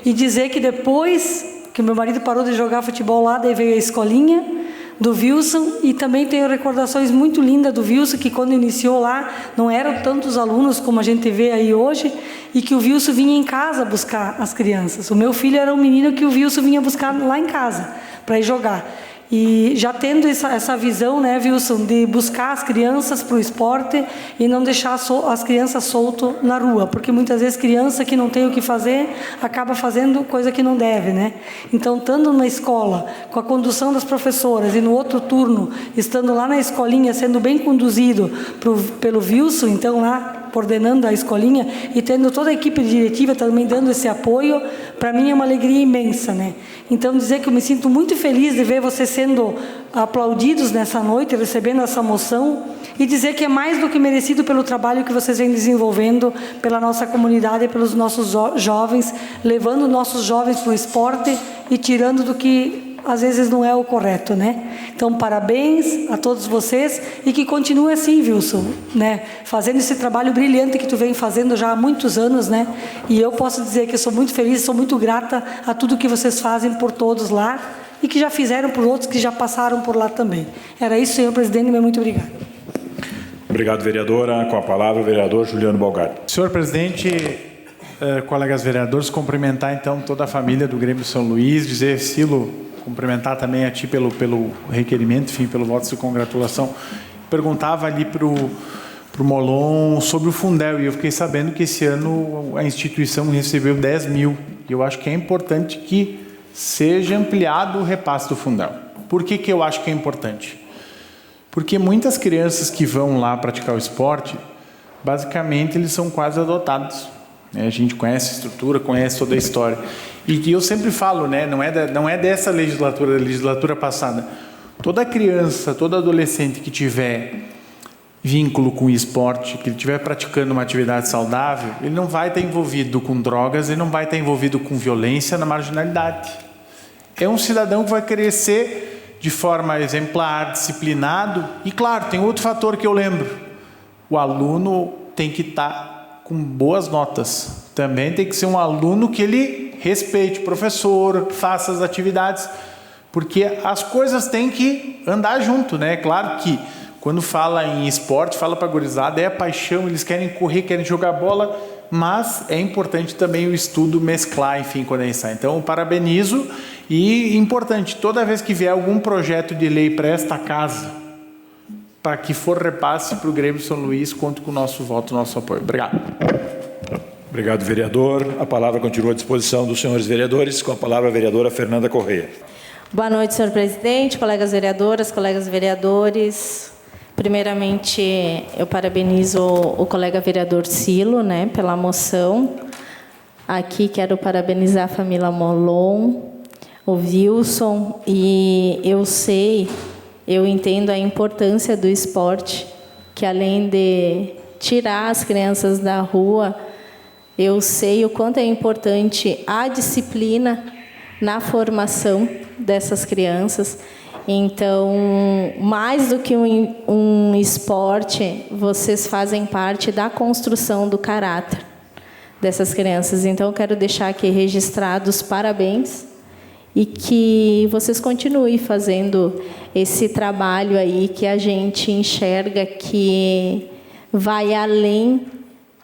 e dizer que depois que meu marido parou de jogar futebol lá, daí veio a escolinha do Wilson, e também tenho recordações muito lindas do Wilson, que quando iniciou lá, não eram tantos alunos como a gente vê aí hoje, e que o Wilson vinha em casa buscar as crianças. O meu filho era um menino que o Wilson vinha buscar lá em casa, para ir jogar. E já tendo essa visão, né, Wilson, de buscar as crianças para o esporte e não deixar as crianças soltas na rua, porque muitas vezes criança que não tem o que fazer acaba fazendo coisa que não deve, né? Então, estando na escola, com a condução das professoras e no outro turno, estando lá na escolinha, sendo bem conduzido pelo Wilson, então lá coordenando a escolinha e tendo toda a equipe diretiva também dando esse apoio, para mim é uma alegria imensa, né? Então, dizer que eu me sinto muito feliz de ver vocês sendo aplaudidos nessa noite, recebendo essa moção, e dizer que é mais do que merecido pelo trabalho que vocês vêm desenvolvendo pela nossa comunidade e pelos nossos jovens, levando nossos jovens para o esporte e tirando do que às vezes não é o correto, né? Então, parabéns a todos vocês e que continue assim, Wilson, né? Fazendo esse trabalho brilhante que tu vem fazendo já há muitos anos, né? E eu posso dizer que eu sou muito feliz, sou muito grata a tudo que vocês fazem por todos lá e que já fizeram por outros que já passaram por lá também. Era isso, senhor presidente, muito obrigado. Obrigado, vereadora. Com a palavra, o vereador Juliano Balgardi. Senhor presidente, colegas vereadores, cumprimentar então toda a família do Grêmio São Luís, dizer, Silo, cumprimentar também a ti pelo requerimento, enfim, pelo voto de congratulação. Perguntava ali para o Molon sobre o Fundel, e eu fiquei sabendo que esse ano a instituição recebeu 10 mil. E eu acho que é importante que seja ampliado o repasse do Fundel. Por que eu acho que é importante? Porque muitas crianças que vão lá praticar o esporte, basicamente eles são quase adotados. A gente conhece a estrutura, conhece toda a história. E eu sempre falo, né, não é dessa legislatura, da legislatura passada. Toda criança, todo adolescente que tiver vínculo com o esporte, que ele estiver praticando uma atividade saudável, ele não vai estar envolvido com drogas, ele não vai estar envolvido com violência na marginalidade. É um cidadão que vai crescer de forma exemplar, disciplinado. E, claro, tem outro fator que eu lembro. O aluno tem que estar com boas notas. Também tem que ser um aluno que ele respeite o professor, faça as atividades, porque as coisas têm que andar junto, né? Claro que quando fala em esporte, fala para a gurizada, é a paixão, eles querem correr, querem jogar bola, mas é importante também o estudo mesclar, enfim, condensar. Então, eu parabenizo e importante, toda vez que vier algum projeto de lei para esta casa, para que for repasse para o Grêmio São Luís, conto com o nosso voto, nosso apoio. Obrigado. Obrigado, vereador. A palavra continua à disposição dos senhores vereadores. Com a palavra, a vereadora Fernanda Correia. Boa noite, senhor presidente, colegas vereadoras, colegas vereadores. Primeiramente, eu parabenizo o colega vereador Silo, né, pela moção. Aqui quero parabenizar a família Molon, o Wilson, e eu entendo a importância do esporte, que além de tirar as crianças da rua, eu sei o quanto é importante a disciplina na formação dessas crianças. Então, mais do que um esporte, vocês fazem parte da construção do caráter dessas crianças. Então, eu quero deixar aqui registrados parabéns e que vocês continuem fazendo esse trabalho aí que a gente enxerga que vai além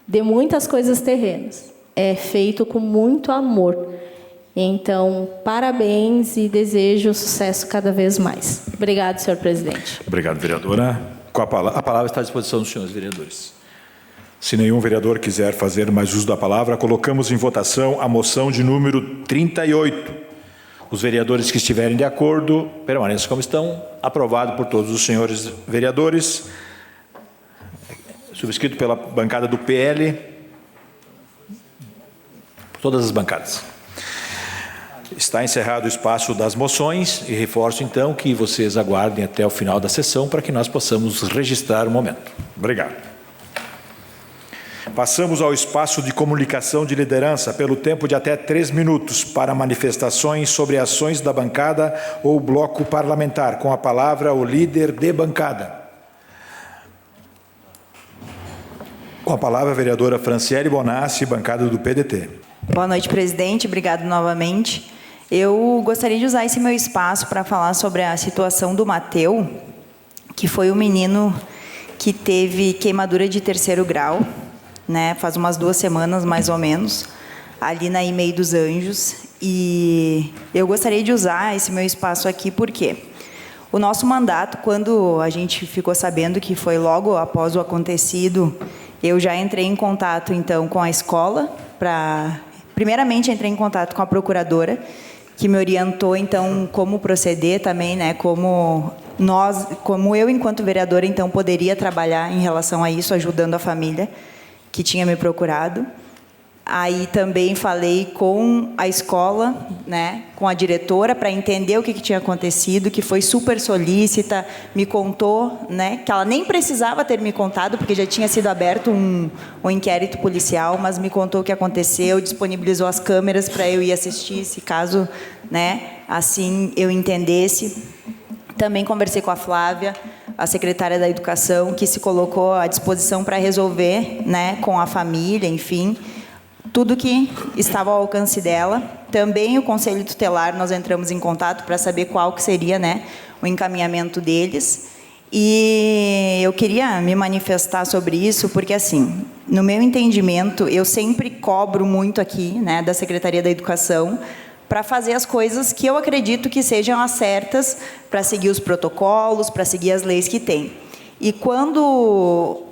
de muitas coisas terrenas. É feito com muito amor. Então, parabéns e desejo sucesso cada vez mais. Obrigado, senhor presidente. Obrigado, vereadora. A palavra está à disposição dos senhores vereadores. Se nenhum vereador quiser fazer mais uso da palavra, colocamos em votação a moção de número 38. Os vereadores que estiverem de acordo, permaneçam como estão. Aprovado por todos os senhores vereadores. Subscrito pela bancada do PL. Todas as bancadas. Está encerrado o espaço das moções e reforço, então, que vocês aguardem até o final da sessão para que nós possamos registrar o momento. Obrigado. Passamos ao espaço de comunicação de liderança pelo tempo de até 3 minutos para manifestações sobre ações da bancada ou bloco parlamentar. Com a palavra, o líder de bancada. Com a palavra, a vereadora Franciele Bonassi, bancada do PDT. Boa noite, presidente. Obrigado novamente. Eu gostaria de usar esse meu espaço para falar sobre a situação do Mateu, que foi um menino que teve queimadura de 3º grau, né? Faz umas 2 semanas, mais ou menos, ali na EMEI dos Anjos. E eu gostaria de usar esse meu espaço aqui, por quê? O nosso mandato, quando a gente ficou sabendo que foi logo após o acontecido, eu já entrei em contato, então, com a escola, primeiramente entrei em contato com a procuradora, que me orientou, então, como proceder também, né, como eu, enquanto vereadora, então, poderia trabalhar em relação a isso, ajudando a família que tinha me procurado. Aí também falei com a escola, né, com a diretora, para entender o que tinha acontecido, que foi super solícita, me contou, né, que ela nem precisava ter me contado, porque já tinha sido aberto um inquérito policial, mas me contou o que aconteceu, disponibilizou as câmeras para eu ir assistir, se caso, né, assim eu entendesse. Também conversei com a Flávia, a secretária da Educação, que se colocou à disposição para resolver, né, com a família, enfim, tudo que estava ao alcance dela. Também o Conselho Tutelar, nós entramos em contato para saber qual que seria, né, o encaminhamento deles. E eu queria me manifestar sobre isso, porque, assim, no meu entendimento, eu sempre cobro muito aqui, né, da Secretaria da Educação, para fazer as coisas que eu acredito que sejam as certas, para seguir os protocolos, para seguir as leis que tem. E quando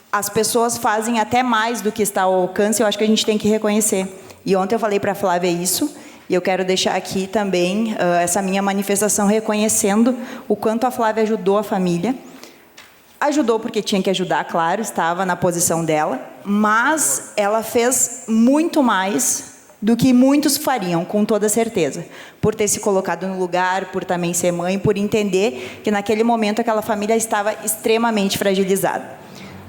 as pessoas fazem até mais do que está ao alcance, eu acho que a gente tem que reconhecer. E ontem eu falei para a Flávia isso, e eu quero deixar aqui também essa minha manifestação reconhecendo o quanto a Flávia ajudou a família. Ajudou porque tinha que ajudar, claro, estava na posição dela, mas ela fez muito mais do que muitos fariam, com toda certeza, por ter se colocado no lugar, por também ser mãe, por entender que naquele momento aquela família estava extremamente fragilizada.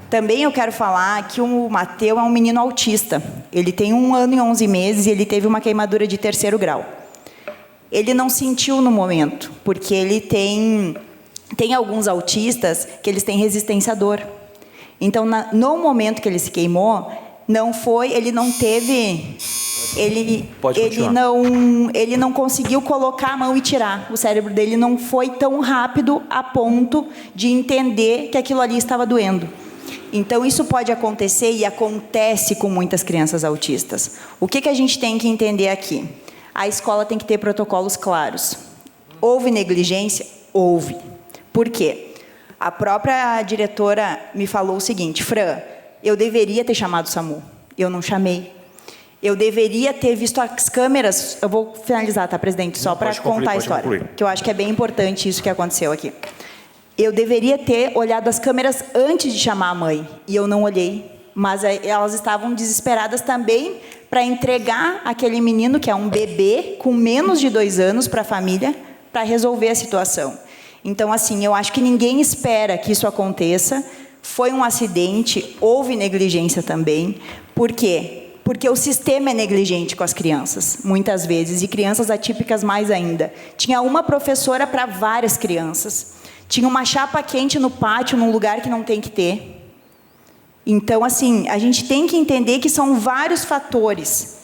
Também eu quero falar que o Mateus é um menino autista. Ele tem 1 ano e 11 meses e ele teve uma queimadura de 3º grau. Ele não sentiu no momento, porque ele tem alguns autistas que eles têm resistência à dor. Então, no momento que ele se queimou, ele não conseguiu colocar a mão e tirar. O cérebro dele não foi tão rápido a ponto de entender que aquilo ali estava doendo. Então, isso pode acontecer e acontece com muitas crianças autistas. O que a gente tem que entender aqui? A escola tem que ter protocolos claros. Houve negligência? Houve. Por quê? A própria diretora me falou o seguinte: Fran, eu deveria ter chamado o SAMU. Eu não chamei. Eu deveria ter visto as câmeras. Eu vou finalizar, tá, presidente? Só para contar a história. Que eu acho que é bem importante isso que aconteceu aqui. Eu deveria ter olhado as câmeras antes de chamar a mãe. E eu não olhei. Mas elas estavam desesperadas também para entregar aquele menino, que é um bebê, com menos de 2 anos, para a família, para resolver a situação. Então, assim, eu acho que ninguém espera que isso aconteça. Foi um acidente, houve negligência também. Por quê? Porque o sistema é negligente com as crianças, muitas vezes, e crianças atípicas mais ainda. Tinha uma professora para várias crianças. Tinha uma chapa quente no pátio, num lugar que não tem que ter. Então, assim, a gente tem que entender que são vários fatores.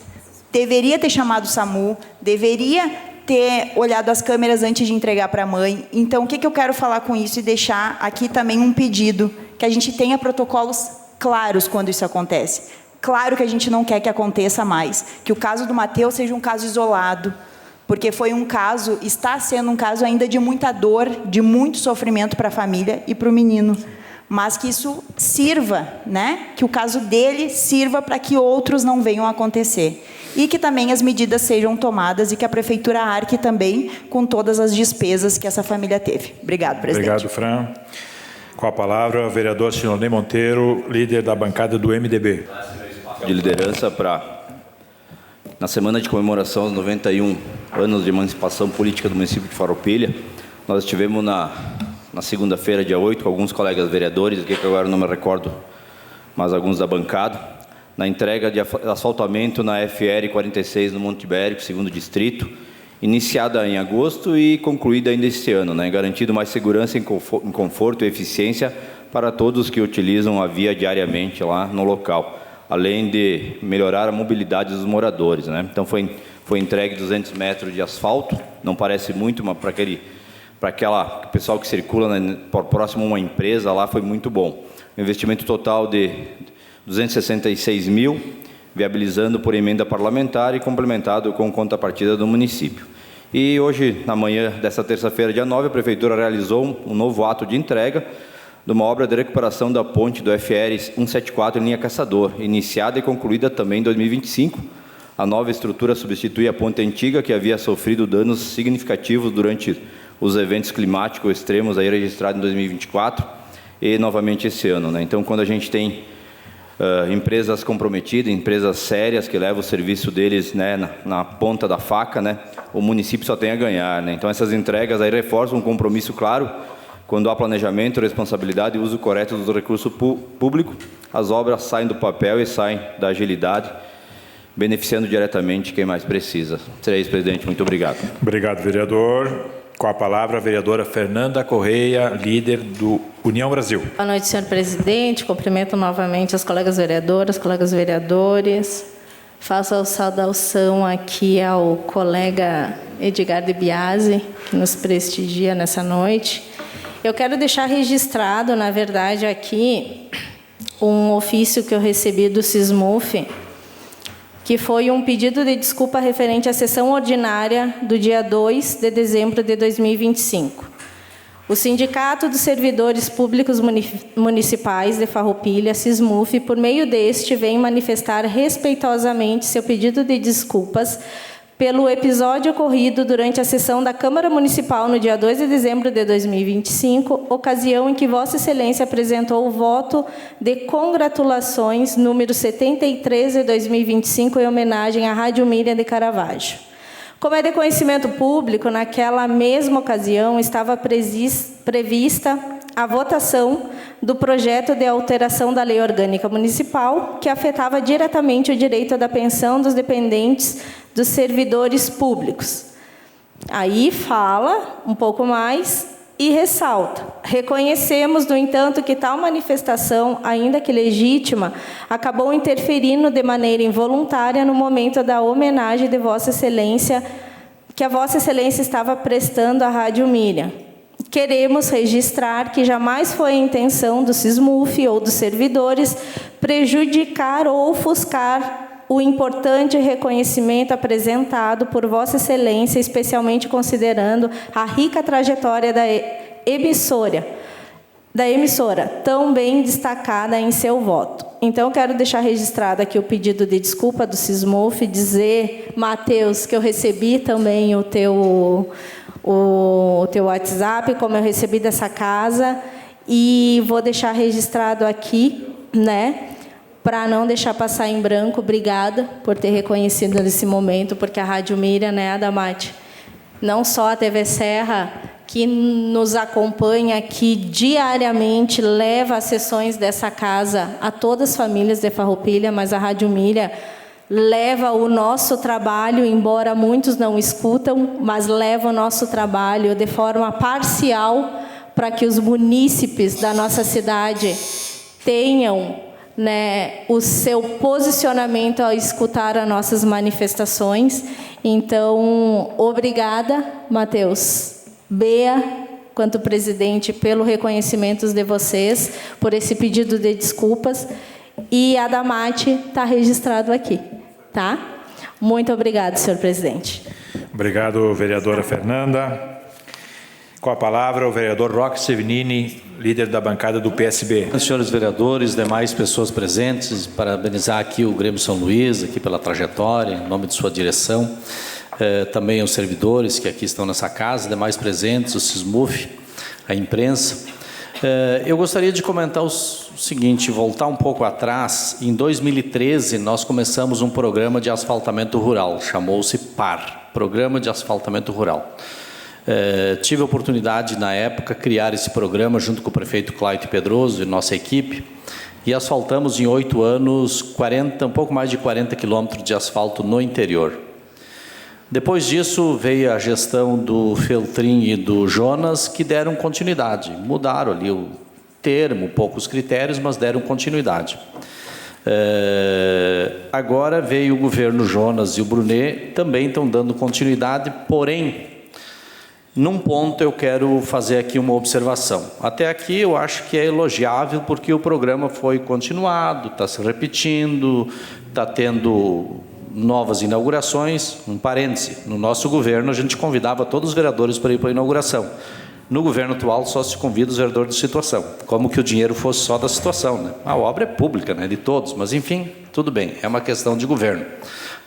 Deveria ter chamado o SAMU, deveria ter olhado as câmeras antes de entregar para a mãe. Então, o que eu quero falar com isso e deixar aqui também um pedido, que a gente tenha protocolos claros quando isso acontece. Claro que a gente não quer que aconteça mais, que o caso do Mateus seja um caso isolado, porque foi um caso, está sendo um caso ainda de muita dor, de muito sofrimento para a família e para o menino. Mas que isso sirva, né? Que o caso dele sirva para que outros não venham a acontecer. E que também as medidas sejam tomadas e que a Prefeitura arque também com todas as despesas que essa família teve. Obrigado, presidente. Obrigado, Fran. Com a palavra, o vereador Sinonê Monteiro, líder da bancada do MDB. De liderança na semana de comemoração aos 91 anos de emancipação política do município de Farroupilha, nós estivemos na segunda-feira, dia 8, com alguns colegas vereadores, que agora não me recordo, mas alguns da bancada, na entrega de asfaltamento na FR 46 no Monte Ibérico, 2º distrito, iniciada em agosto e concluída ainda este ano, né, garantindo mais segurança em conforto e eficiência para todos que utilizam a via diariamente lá no local, além de melhorar a mobilidade dos moradores, né? Então foi entregue 200 metros de asfalto, não parece muito, mas para aquela pessoal que circula, né, próximo a uma empresa lá, foi muito bom. O investimento total de 266 mil, viabilizando por emenda parlamentar e complementado com contrapartida do município. E hoje, na manhã desta terça-feira, dia 9, a Prefeitura realizou um novo ato de entrega de uma obra de recuperação da ponte do FR 174 em linha Caçador, iniciada e concluída também em 2025. A nova estrutura substitui a ponte antiga, que havia sofrido danos significativos durante os eventos climáticos extremos aí registrados em 2024 e novamente esse ano, né? Então, quando a gente tem empresas comprometidas, empresas sérias que levam o serviço deles, né, na ponta da faca, né, o município só tem a ganhar, né? Então, essas entregas aí reforçam um compromisso claro. Quando há planejamento, responsabilidade e uso correto dos recursos públicos, as obras saem do papel e saem da agilidade, beneficiando diretamente quem mais precisa. Será isso, presidente. Muito obrigado. Obrigado, vereador. Com a palavra, a vereadora Fernanda Correia, líder do União Brasil. Boa noite, senhor presidente. Cumprimento novamente as colegas vereadoras, colegas vereadores. Faço a saudação aqui ao colega Edgar de Biasi, que nos prestigia nessa noite. Eu quero deixar registrado, na verdade, aqui, um ofício que eu recebi do SISMUF, que foi um pedido de desculpa referente à sessão ordinária do dia 2 de dezembro de 2025. O Sindicato dos Servidores Públicos Municipais de Farroupilha, SISMUF, por meio deste, vem manifestar respeitosamente seu pedido de desculpas pelo episódio ocorrido durante a sessão da Câmara Municipal no dia 2 de dezembro de 2025, ocasião em que Vossa Excelência apresentou o voto de congratulações número 73 de 2025 em homenagem à Rádio Miriam de Caravaggio. Como é de conhecimento público, naquela mesma ocasião estava prevista a votação do projeto de alteração da Lei Orgânica Municipal, que afetava diretamente o direito da pensão dos dependentes dos servidores públicos. Aí fala um pouco mais e ressalta: reconhecemos, no entanto, que tal manifestação, ainda que legítima, acabou interferindo de maneira involuntária no momento da homenagem de Vossa Excelência, que a Vossa Excelência estava prestando à Rádio Miriam. Queremos registrar que jamais foi a intenção do SISMUF ou dos servidores prejudicar ou ofuscar o importante reconhecimento apresentado por Vossa Excelência, especialmente considerando a rica trajetória da emissora, tão bem destacada em seu voto. Então, quero deixar registrado aqui o pedido de desculpa do SISMUF, dizer, Matheus, que eu recebi também o teu WhatsApp, como eu recebi dessa casa, e vou deixar registrado aqui, né, para não deixar passar em branco. Obrigada por ter reconhecido nesse momento, porque a Rádio Miriam, né, Adamate, não só a TV Serra, que nos acompanha aqui diariamente, leva as sessões dessa casa a todas as famílias de Farroupilha, mas a Rádio Miriam leva o nosso trabalho, embora muitos não escutam, mas leva o nosso trabalho de forma parcial para que os munícipes da nossa cidade tenham, né, o seu posicionamento ao escutar as nossas manifestações. Então, obrigada, Matheus, Bea, quanto presidente, pelo reconhecimento de vocês, por esse pedido de desculpas. E a Damate está registrado aqui, tá? Muito obrigado, senhor presidente. Obrigado, vereadora Fernanda. Com a palavra, o vereador Roque Sevinini, líder da bancada do PSB. Senhores vereadores, demais pessoas presentes, parabenizar aqui o Grêmio São Luís, aqui pela trajetória, em nome de sua direção, também os servidores que aqui estão nessa casa, demais presentes, o SISMUF, a imprensa. Eu gostaria de comentar o seguinte, voltar um pouco atrás. Em 2013, nós começamos um programa de asfaltamento rural, chamou-se PAR, Programa de Asfaltamento Rural. Tive a oportunidade, na época, criar esse programa junto com o prefeito Cláudio Pedroso e nossa equipe, e asfaltamos em 8 anos um pouco mais de 40 quilômetros de asfalto no interior. Depois disso, veio a gestão do Feltrin e do Jonas, que deram continuidade. Mudaram ali o termo, poucos critérios, mas deram continuidade. Agora veio o governo Jonas e o Brunet, também estão dando continuidade, porém, num ponto eu quero fazer aqui uma observação. Até aqui eu acho que é elogiável, porque o programa foi continuado, está se repetindo, está tendo novas inaugurações, um parêntese, no nosso governo a gente convidava todos os vereadores para ir para a inauguração. No governo atual só se convida os vereadores de situação, como que o dinheiro fosse só da situação, né? A obra é pública, né, de todos, mas enfim, tudo bem, é uma questão de governo.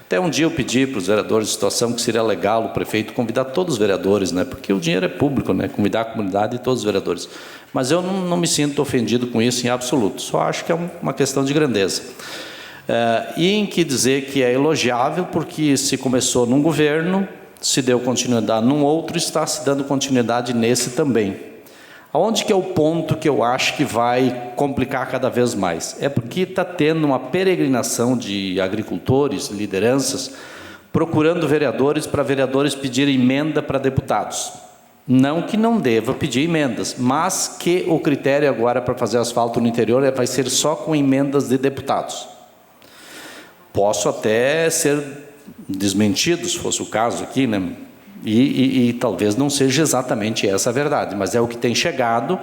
Até um dia eu pedi para os vereadores de situação que seria legal o prefeito convidar todos os vereadores, né, porque o dinheiro é público, né, convidar a comunidade e todos os vereadores. Mas eu não me sinto ofendido com isso em absoluto, só acho que é uma questão de grandeza. E em que dizer que é elogiável, porque se começou num governo, se deu continuidade num outro, está se dando continuidade nesse também. Aonde que é o ponto que eu acho que vai complicar cada vez mais? É porque está tendo uma peregrinação de agricultores, lideranças, procurando vereadores para vereadores pedirem emenda para deputados. Não que não deva pedir emendas, mas que o critério agora para fazer asfalto no interior vai ser só com emendas de deputados. Posso até ser desmentido, se fosse o caso aqui, né? E talvez não seja exatamente essa a verdade, mas é o que tem chegado,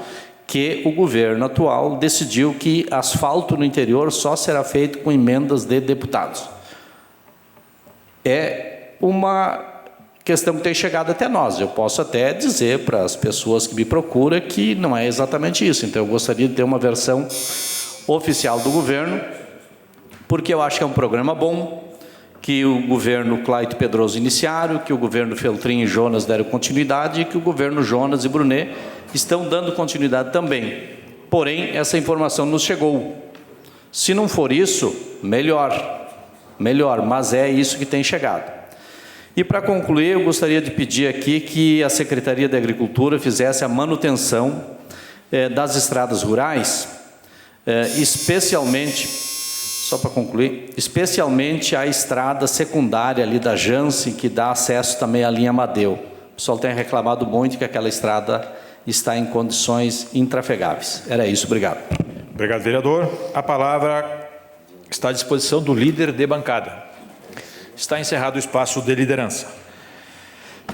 que o governo atual decidiu que asfalto no interior só será feito com emendas de deputados. É uma questão que tem chegado até nós. Eu posso até dizer para as pessoas que me procuram que não é exatamente isso. Então eu gostaria de ter uma versão oficial do governo, porque eu acho que é um programa bom, que o governo Clayton Pedroso iniciaram, que o governo Feltrin e Jonas deram continuidade e que o governo Jonas e Brunet estão dando continuidade também. Porém, essa informação nos chegou. Se não for isso, melhor, mas é isso que tem chegado. E para concluir, eu gostaria de pedir aqui que a Secretaria de Agricultura fizesse a manutenção das estradas rurais, especialmente, só para concluir, especialmente a estrada secundária ali da Jansen, que dá acesso também à linha Amadeu. O pessoal tem reclamado muito que aquela estrada está em condições intrafegáveis. Era isso, obrigado. Obrigado, vereador. A palavra está à disposição do líder de bancada. Está encerrado o espaço de liderança.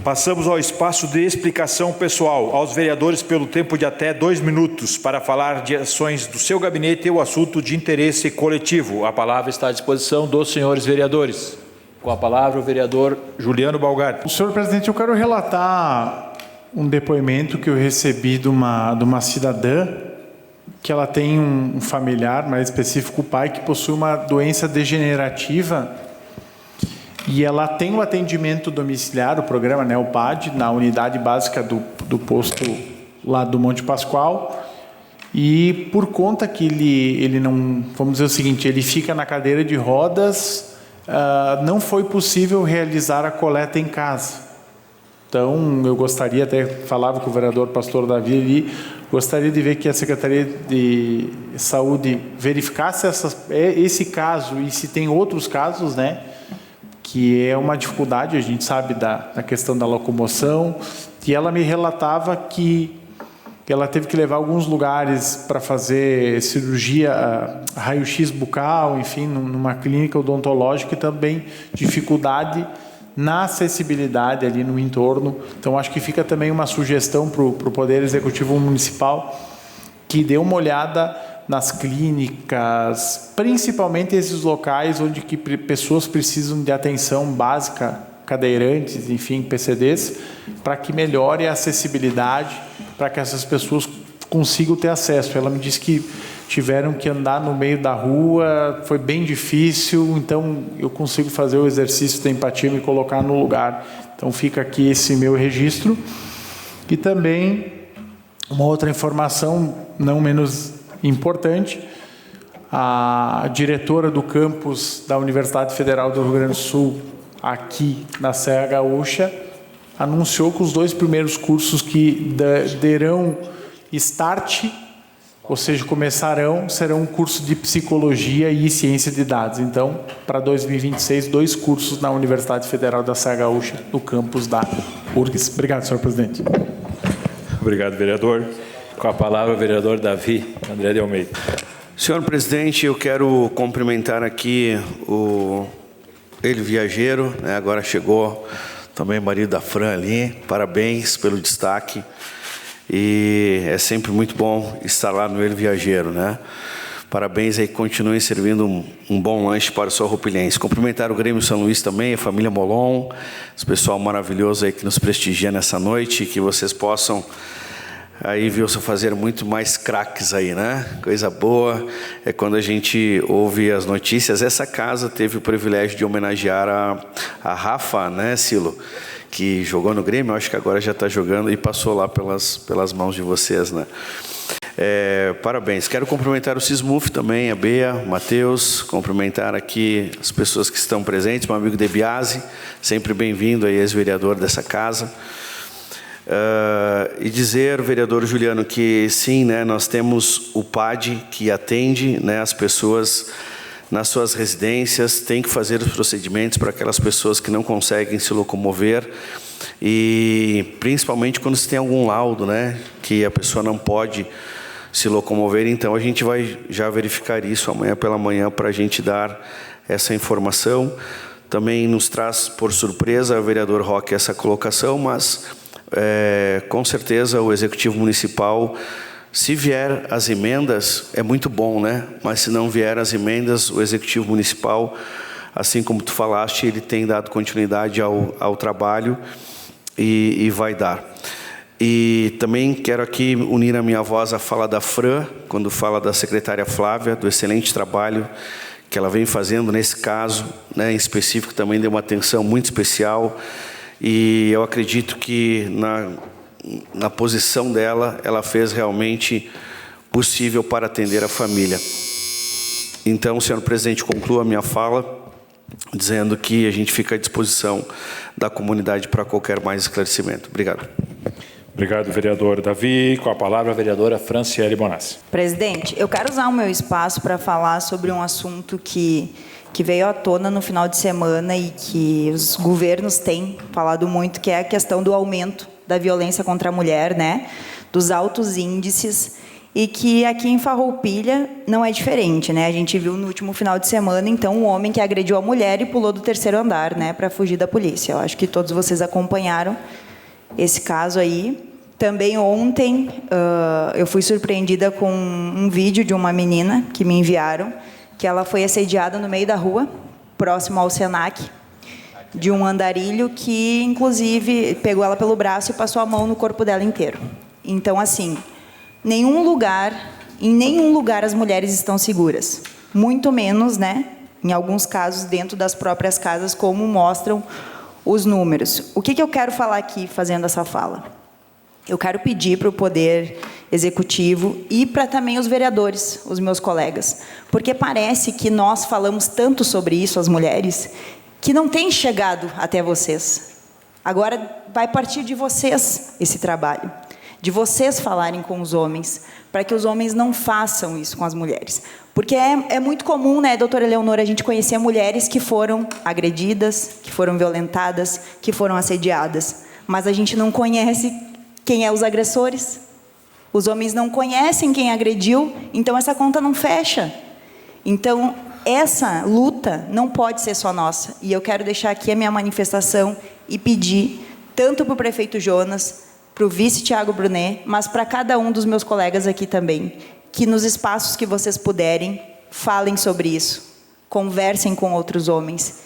Passamos ao espaço de explicação pessoal. Aos vereadores pelo tempo de até 2 minutos para falar de ações do seu gabinete e o assunto de interesse coletivo. A palavra está à disposição dos senhores vereadores. Com a palavra o vereador Juliano Balgard. Senhor presidente, eu quero relatar um depoimento que eu recebi de uma cidadã que ela tem um familiar, mais específico o pai, que possui uma doença degenerativa. E ela tem o atendimento domiciliar, o programa, né, o PAD, na unidade básica do posto lá do Monte Pascoal. E por conta que ele não, vamos dizer o seguinte, ele fica na cadeira de rodas, não foi possível realizar a coleta em casa. Então, eu gostaria, até falava com o vereador Pastor Davi ali, gostaria de ver que a Secretaria de Saúde verificasse esse caso e se tem outros casos, né? Que é uma dificuldade, a gente sabe da questão da locomoção, e ela me relatava que ela teve que levar alguns lugares para fazer cirurgia, raio-x bucal, enfim, numa clínica odontológica, e também dificuldade na acessibilidade ali no entorno. Então, acho que fica também uma sugestão para o Poder Executivo Municipal que dê uma olhada nas clínicas, principalmente esses locais onde que pessoas precisam de atenção básica, cadeirantes, enfim, PCDs, para que melhore a acessibilidade, para que essas pessoas consigam ter acesso. Ela me disse que tiveram que andar no meio da rua, foi bem difícil, então eu consigo fazer o exercício da empatia e me colocar no lugar. Então fica aqui esse meu registro. E também uma outra informação, não menos importante, a diretora do campus da Universidade Federal do Rio Grande do Sul, aqui na Serra Gaúcha, anunciou que os 2 primeiros cursos que derão start, ou seja, começarão, serão um curso de psicologia e ciência de dados. Então, para 2026, 2 cursos na Universidade Federal da Serra Gaúcha, no campus da URGS. Obrigado, senhor presidente. Obrigado, vereador. Com a palavra, o vereador Davi André de Almeida. Senhor presidente, eu quero cumprimentar aqui o Hélio Viajeiro, né, agora chegou também o marido da Fran ali. Parabéns pelo destaque. E é sempre muito bom estar lá no Hélio Viajeiro, né? Parabéns aí, continuem servindo um bom lanche para o Farroupilhense. Cumprimentar o Grêmio São Luís também, a família Molon, esse pessoal maravilhoso aí que nos prestigia nessa noite, que vocês possam aí, Wilson, fazer muito mais craques aí, né? Coisa boa é quando a gente ouve as notícias. Essa casa teve o privilégio de homenagear a Rafa, né, Silo? Que jogou no Grêmio, acho que agora já está jogando e passou lá pelas mãos de vocês, né? Parabéns. Quero cumprimentar o Sismuf também, a Bea, o Matheus, cumprimentar aqui as pessoas que estão presentes, meu amigo De Biasi, sempre bem-vindo aí, ex-vereador dessa casa. E dizer, vereador Juliano, que sim, né, nós temos o PAD que atende, né, as pessoas nas suas residências, tem que fazer os procedimentos para aquelas pessoas que não conseguem se locomover, e principalmente quando se tem algum laudo, né, que a pessoa não pode se locomover. Então a gente vai já verificar isso amanhã pela manhã para a gente dar essa informação. Também nos traz por surpresa o vereador Roque essa colocação, mas com certeza o Executivo Municipal, se vier as emendas, é muito bom, né? Mas se não vier as emendas, o Executivo Municipal, assim como tu falaste, ele tem dado continuidade ao trabalho e vai dar. E também quero aqui unir a minha voz à fala da Fran, quando fala da secretária Flávia, do excelente trabalho que ela vem fazendo nesse caso, né, em específico, também deu uma atenção muito especial. E eu acredito que na posição dela, ela fez realmente possível para atender a família. Então, senhor presidente, concluo a minha fala dizendo que a gente fica à disposição da comunidade para qualquer mais esclarecimento. Obrigado. Obrigado, vereador Davi. Com a palavra, a vereadora Franciele Bonassi. Presidente, eu quero usar o meu espaço para falar sobre um assunto que veio à tona no final de semana e que os governos têm falado muito, que é a questão do aumento da violência contra a mulher, né? Dos altos índices, e que aqui em Farroupilha não é diferente, né? A gente viu no último final de semana, então, um homem que agrediu a mulher e pulou do 3º andar, né, para fugir da polícia. Eu acho que todos vocês acompanharam esse caso aí. Também ontem eu fui surpreendida com um vídeo de uma menina que me enviaram, que ela foi assediada no meio da rua, próximo ao Senac, de um andarilho que, inclusive, pegou ela pelo braço e passou a mão no corpo dela inteiro. Então, assim, em nenhum lugar as mulheres estão seguras. Muito menos, né, em alguns casos, dentro das próprias casas, como mostram os números. O que eu quero falar aqui, fazendo essa fala? Eu quero pedir para o Poder Executivo e para também os vereadores, os meus colegas, porque parece que nós falamos tanto sobre isso, as mulheres, que não tem chegado até vocês. Agora vai partir de vocês esse trabalho, de vocês falarem com os homens, para que os homens não façam isso com as mulheres. Porque é muito comum, né, doutora Eleonora, a gente conhecer mulheres que foram agredidas, que foram violentadas, que foram assediadas, mas a gente não conhece quem é os agressores. Os homens não conhecem quem agrediu, então essa conta não fecha. Então, essa luta não pode ser só nossa. E eu quero deixar aqui a minha manifestação e pedir, tanto para o prefeito Jonas, para o vice Tiago Brunet, mas para cada um dos meus colegas aqui também, que nos espaços que vocês puderem, falem sobre isso, conversem com outros homens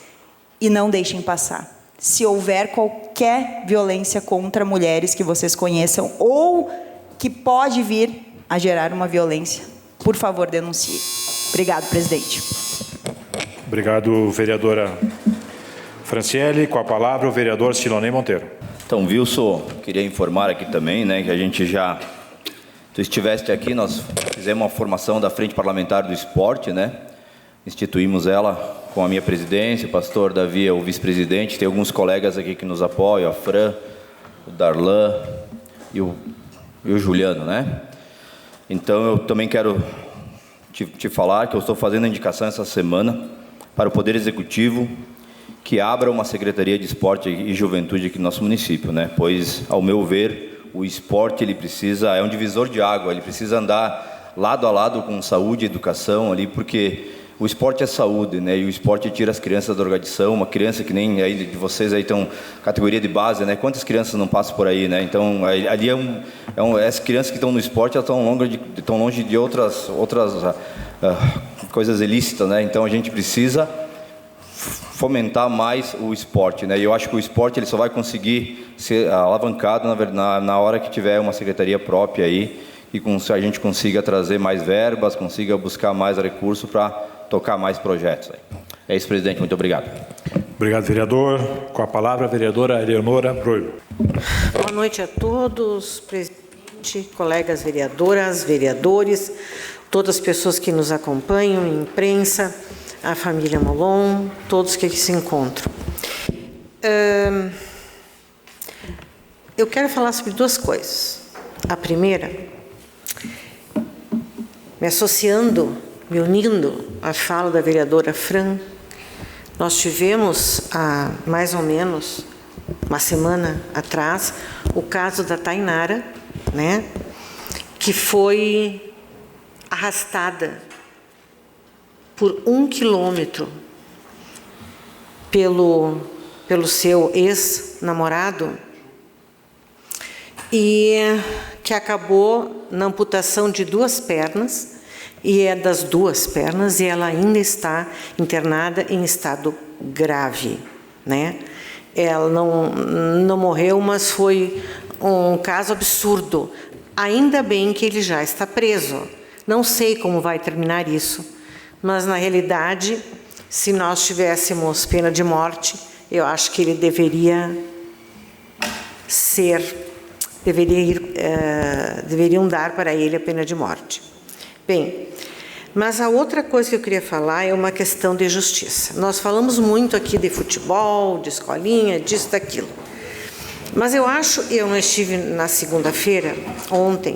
e não deixem passar. Se houver qualquer violência contra mulheres que vocês conheçam ou que pode vir a gerar uma violência, por favor, denuncie. Obrigado, presidente. Obrigado, vereadora Franciele. Com a palavra, o vereador Silonei Monteiro. Então, Wilson, queria informar aqui também, né, que a gente já... Tu estiveste aqui, nós fizemos uma formação da Frente Parlamentar do Esporte, né? Instituímos ela com a minha presidência, o pastor Davi é o vice-presidente, tem alguns colegas aqui que nos apoiam, a Fran, o Darlan e o Juliano, né? Então, eu também quero te falar que eu estou fazendo a indicação essa semana para o Poder Executivo que abra uma Secretaria de Esporte e Juventude aqui no nosso município, né? Pois, ao meu ver, o esporte ele precisa, é um divisor de água, ele precisa andar lado a lado com saúde e educação ali, porque o esporte é saúde, né? E o esporte tira as crianças da drogadição. Uma criança que nem aí de vocês aí estão categoria de base, né? Quantas crianças não passam por aí, né? Então ali as crianças que estão no esporte, elas estão longe de outras coisas ilícitas, né? Então a gente precisa fomentar mais o esporte, né? E eu acho que o esporte ele só vai conseguir ser alavancado na hora que tiver uma secretaria própria aí e a gente consiga trazer mais verbas, consiga buscar mais recursos para tocar mais projetos. É isso, presidente. Muito obrigado. Obrigado, vereador. Com a palavra, a vereadora Eleonora Broilo. Boa noite a todos, presidente, colegas vereadoras, vereadores, todas as pessoas que nos acompanham, imprensa, a família Molon, todos que aqui se encontram. Eu quero falar sobre duas coisas. A primeira, me associando, me unindo à fala da vereadora Fran, nós tivemos há mais ou menos uma semana atrás o caso da Tainara, né, que foi arrastada por 1 quilômetro pelo seu ex-namorado e que acabou na amputação de 2 pernas, e é das 2 pernas, e ela ainda está internada em estado grave, né? Ela não morreu, mas foi um caso absurdo. Ainda bem que ele já está preso. Não sei como vai terminar isso, mas na realidade, se nós tivéssemos pena de morte, eu acho que ele deveriam dar para ele a pena de morte. Bem, mas a outra coisa que eu queria falar é uma questão de justiça. Nós falamos muito aqui de futebol, de escolinha, disso, daquilo. Mas eu não estive na segunda-feira, ontem,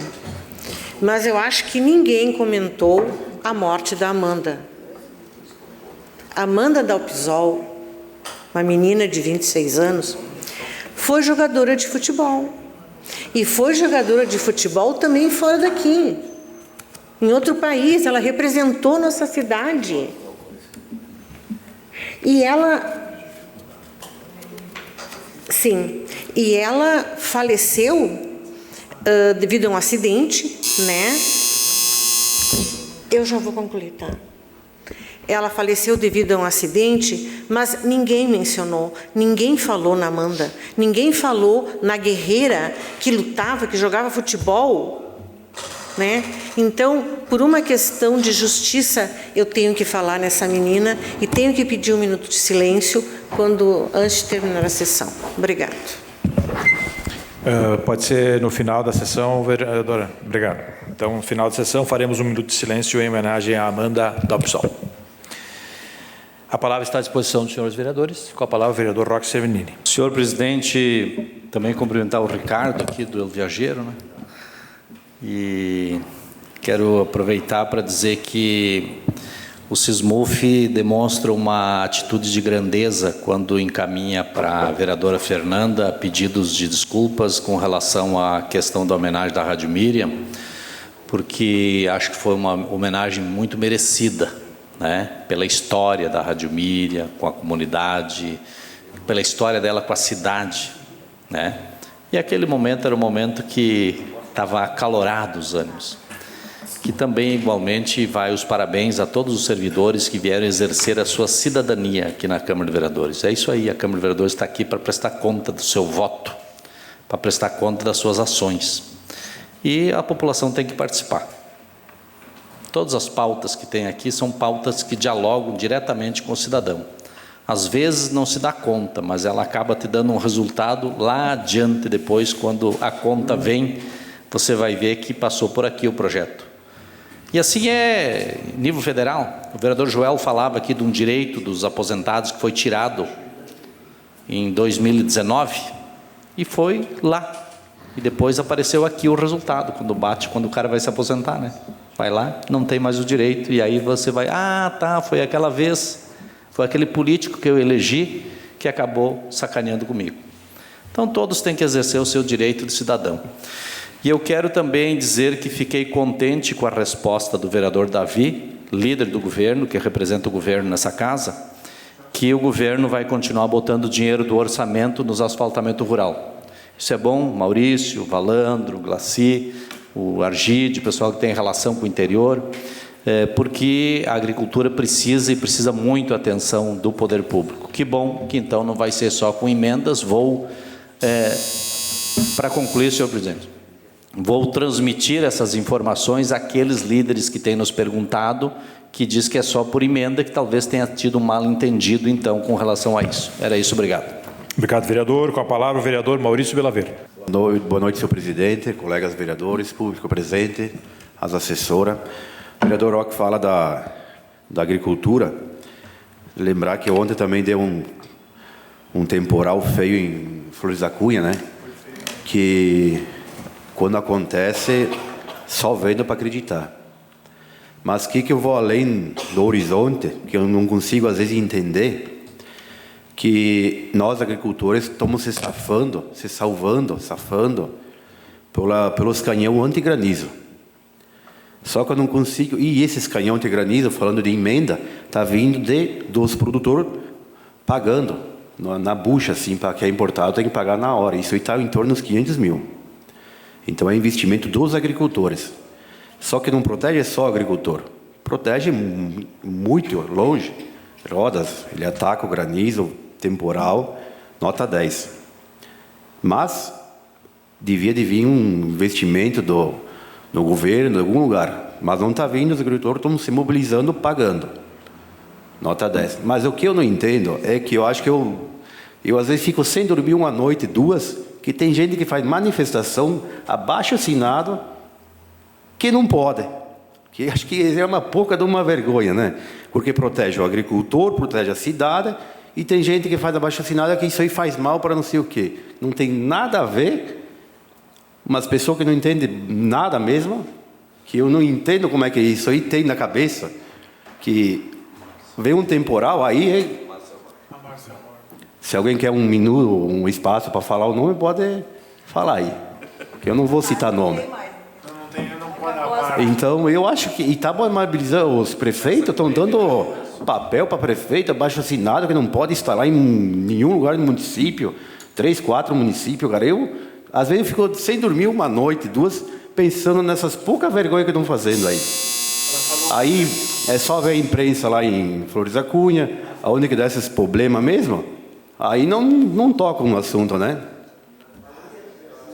mas eu acho que ninguém comentou a morte da Amanda. Amanda Dalpisol, uma menina de 26 anos, foi jogadora de futebol. E foi jogadora de futebol também fora daqui. Em outro país, ela representou nossa cidade. E ela... Sim. E ela faleceu devido a um acidente, né? Eu já vou concluir, tá? Ela faleceu devido a um acidente, mas ninguém mencionou, ninguém falou na Amanda, ninguém falou na guerreira que lutava, que jogava futebol, né? Então, por uma questão de justiça, eu tenho que falar nessa menina e tenho que pedir 1 minuto de silêncio antes de terminar a sessão. Obrigado. Pode ser no final da sessão, vereadora? Obrigado. Então, no final da sessão, faremos 1 minuto de silêncio em homenagem à Amanda Dalpisol. A palavra está à disposição dos senhores vereadores. Com a palavra, o vereador Roque Severino. Senhor presidente, também cumprimentar o Ricardo aqui do El Viajeiro, né? E quero aproveitar para dizer que o SISMUF demonstra uma atitude de grandeza quando encaminha para a vereadora Fernanda pedidos de desculpas com relação à questão da homenagem da Rádio Miriam, porque acho que foi uma homenagem muito merecida, né? Pela história da Rádio Miriam, com a comunidade, pela história dela com a cidade, né? E aquele momento era um momento que estava acalorado os ânimos. Que também, igualmente, vai os parabéns a todos os servidores que vieram exercer a sua cidadania aqui na Câmara de Vereadores. É isso aí, a Câmara de Vereadores está aqui para prestar conta do seu voto, para prestar conta das suas ações. E a população tem que participar. Todas as pautas que tem aqui são pautas que dialogam diretamente com o cidadão. Às vezes não se dá conta, mas ela acaba te dando um resultado lá adiante, depois, quando a conta vem, você vai ver que passou por aqui o projeto. E assim é nível federal. O vereador Joel falava aqui de um direito dos aposentados que foi tirado em 2019 e foi lá. E depois apareceu aqui o resultado, quando o cara vai se aposentar, né? Vai lá, não tem mais o direito, e aí você vai, tá, foi aquela vez, foi aquele político que eu elegi que acabou sacaneando comigo. Então todos têm que exercer o seu direito de cidadão. E eu quero também dizer que fiquei contente com a resposta do vereador Davi, líder do governo, que representa o governo nessa casa, que o governo vai continuar botando dinheiro do orçamento nos asfaltamento rural. Isso é bom, Maurício, Valandro, Glaci, o Argide, o pessoal que tem relação com o interior, porque a agricultura precisa muito atenção do poder público. Que bom que então não vai ser só com emendas. Para concluir, senhor presidente, vou transmitir essas informações àqueles líderes que têm nos perguntado, que diz que é só por emenda, que talvez tenha tido um mal-entendido, então, com relação a isso. Era isso, obrigado. Obrigado, vereador. Com a palavra, o vereador Maurício Belaver. Boa noite, senhor presidente, colegas vereadores, público presente, as assessoras. O vereador Roque fala da agricultura. Lembrar que ontem também deu um temporal feio em Flores da Cunha, né? Que quando acontece, só vendo para acreditar. Mas que eu vou além do horizonte, que eu não consigo às vezes entender, que nós agricultores estamos se salvando pelos canhão anti-granizo. Só que eu não consigo, e esses canhão anti-granizo, falando de emenda, está vindo dos produtores pagando, na bucha, assim, para que é importado, tem que pagar na hora. Isso está em torno dos 500 mil. Então é investimento dos agricultores. Só que não protege só o agricultor, protege muito longe. Rodas, ele ataca o granizo, temporal, nota 10. Mas devia vir um investimento do governo, de algum lugar. Mas não está vindo, os agricultores estão se mobilizando, pagando. Nota 10. Mas o que eu não entendo é que eu acho que eu às vezes fico sem dormir uma noite, duas, que tem gente que faz manifestação abaixo-assinado que não pode. Que acho que é uma pouca de uma vergonha, né? Porque protege o agricultor, protege a cidade, e tem gente que faz abaixo-assinado que isso aí faz mal para não sei o quê. Não tem nada a ver, mas pessoas que não entendem nada mesmo, que eu não entendo como é que isso aí tem na cabeça, que vem um temporal aí, se alguém quer um minuto, um espaço para falar o nome, pode falar aí, que eu não vou citar nome. Então, eu acho que... E está mobilizando os prefeitos, estão dando papel para prefeito, abaixo-assinado, que não pode instalar em nenhum lugar do município, 3, 4 municípios, cara. Às vezes, eu fico sem dormir uma noite, duas, pensando nessas poucas vergonhas que estão fazendo aí. Aí, é só ver a imprensa lá em Flores da Cunha, aonde que dá esses problemas mesmo, aí não tocam no assunto, né?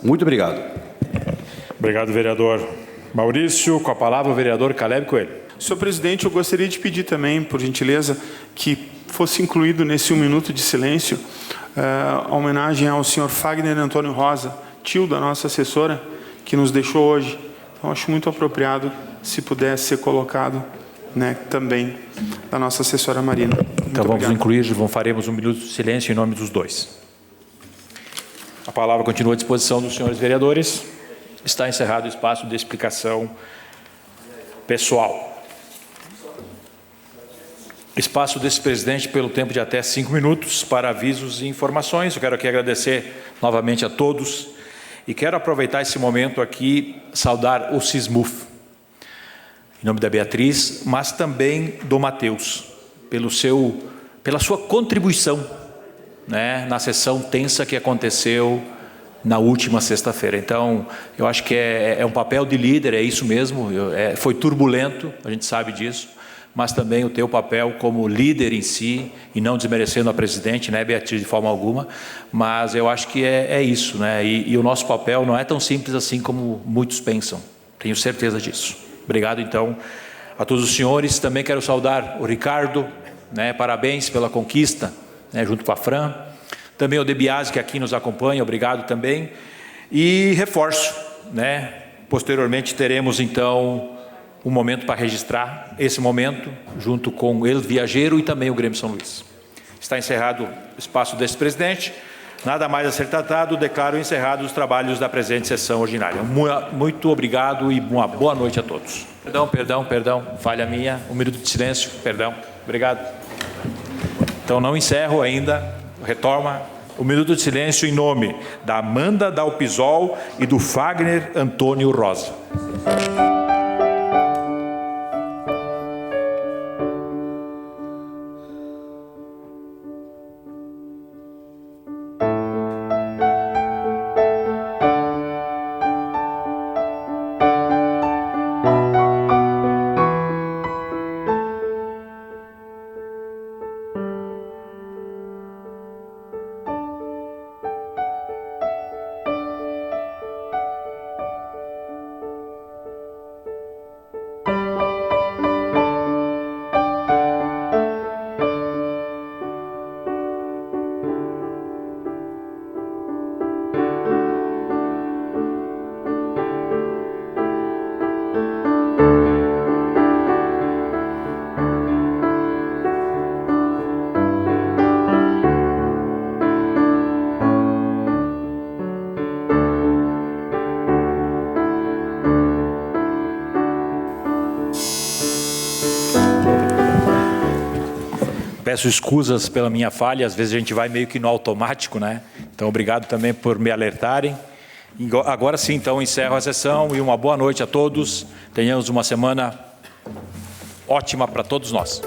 Muito obrigado. Obrigado, vereador Maurício. Com a palavra, o vereador Caleb Coelho. Senhor presidente, eu gostaria de pedir também, por gentileza, que fosse incluído nesse 1 minuto de silêncio a homenagem ao senhor Fagner Antônio Rosa, tio da nossa assessora, que nos deixou hoje. Então, acho muito apropriado se pudesse ser colocado, né, também da nossa assessora Marina. Então, vamos incluir, faremos 1 minuto de silêncio em nome dos dois. A palavra continua à disposição dos senhores vereadores. Está encerrado o espaço de explicação pessoal. Espaço desse presidente pelo tempo de até 5 minutos para avisos e informações. Eu quero aqui agradecer novamente a todos e quero aproveitar esse momento aqui, saudar o SISMUF, em nome da Beatriz, mas também do Matheus, pela sua contribuição, né, na sessão tensa que aconteceu na última sexta-feira. Então, eu acho que é um papel de líder, é isso mesmo, foi turbulento, a gente sabe disso, mas também o teu papel como líder em si, e não desmerecendo a presidente, né, Beatriz, de forma alguma, mas eu acho que é isso, né, e o nosso papel não é tão simples assim como muitos pensam, tenho certeza disso. Obrigado, então, a todos os senhores. Também quero saudar o Ricardo, né, parabéns pela conquista, né, junto com a Fran. Também o Debiase, que aqui nos acompanha, obrigado também. E reforço, né, posteriormente teremos então um momento para registrar esse momento, junto com o El Viajeiro e também o Grêmio São Luís. Está encerrado o espaço desse presidente. Nada mais a ser tratado, declaro encerrados os trabalhos da presente sessão ordinária. Muito obrigado e uma boa noite a todos. Perdão, falha minha, 1 minuto de silêncio, perdão, obrigado. Então não encerro ainda, retoma 1 minuto de silêncio em nome da Amanda Dalpisol e do Fagner Antônio Rosa. peço escusas pela minha falha, às vezes a gente vai meio que no automático, né? Então, obrigado também por me alertarem. Agora sim, então, encerro a sessão e uma boa noite a todos. Tenhamos uma semana ótima para todos nós.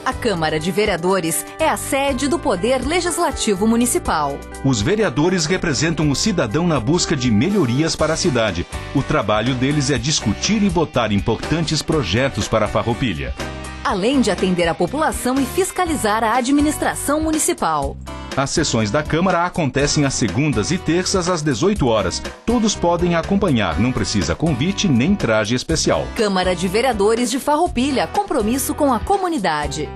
A Câmara de Vereadores é a sede do Poder Legislativo Municipal. Os vereadores representam o cidadão na busca de melhorias para a cidade. O trabalho deles é discutir e votar importantes projetos para a Farroupilha. Além de atender a população e fiscalizar a administração municipal. As sessões da Câmara acontecem às segundas e terças às 18 horas. Todos podem acompanhar, não precisa convite nem traje especial. Câmara de Vereadores de Farroupilha, compromisso com a comunidade.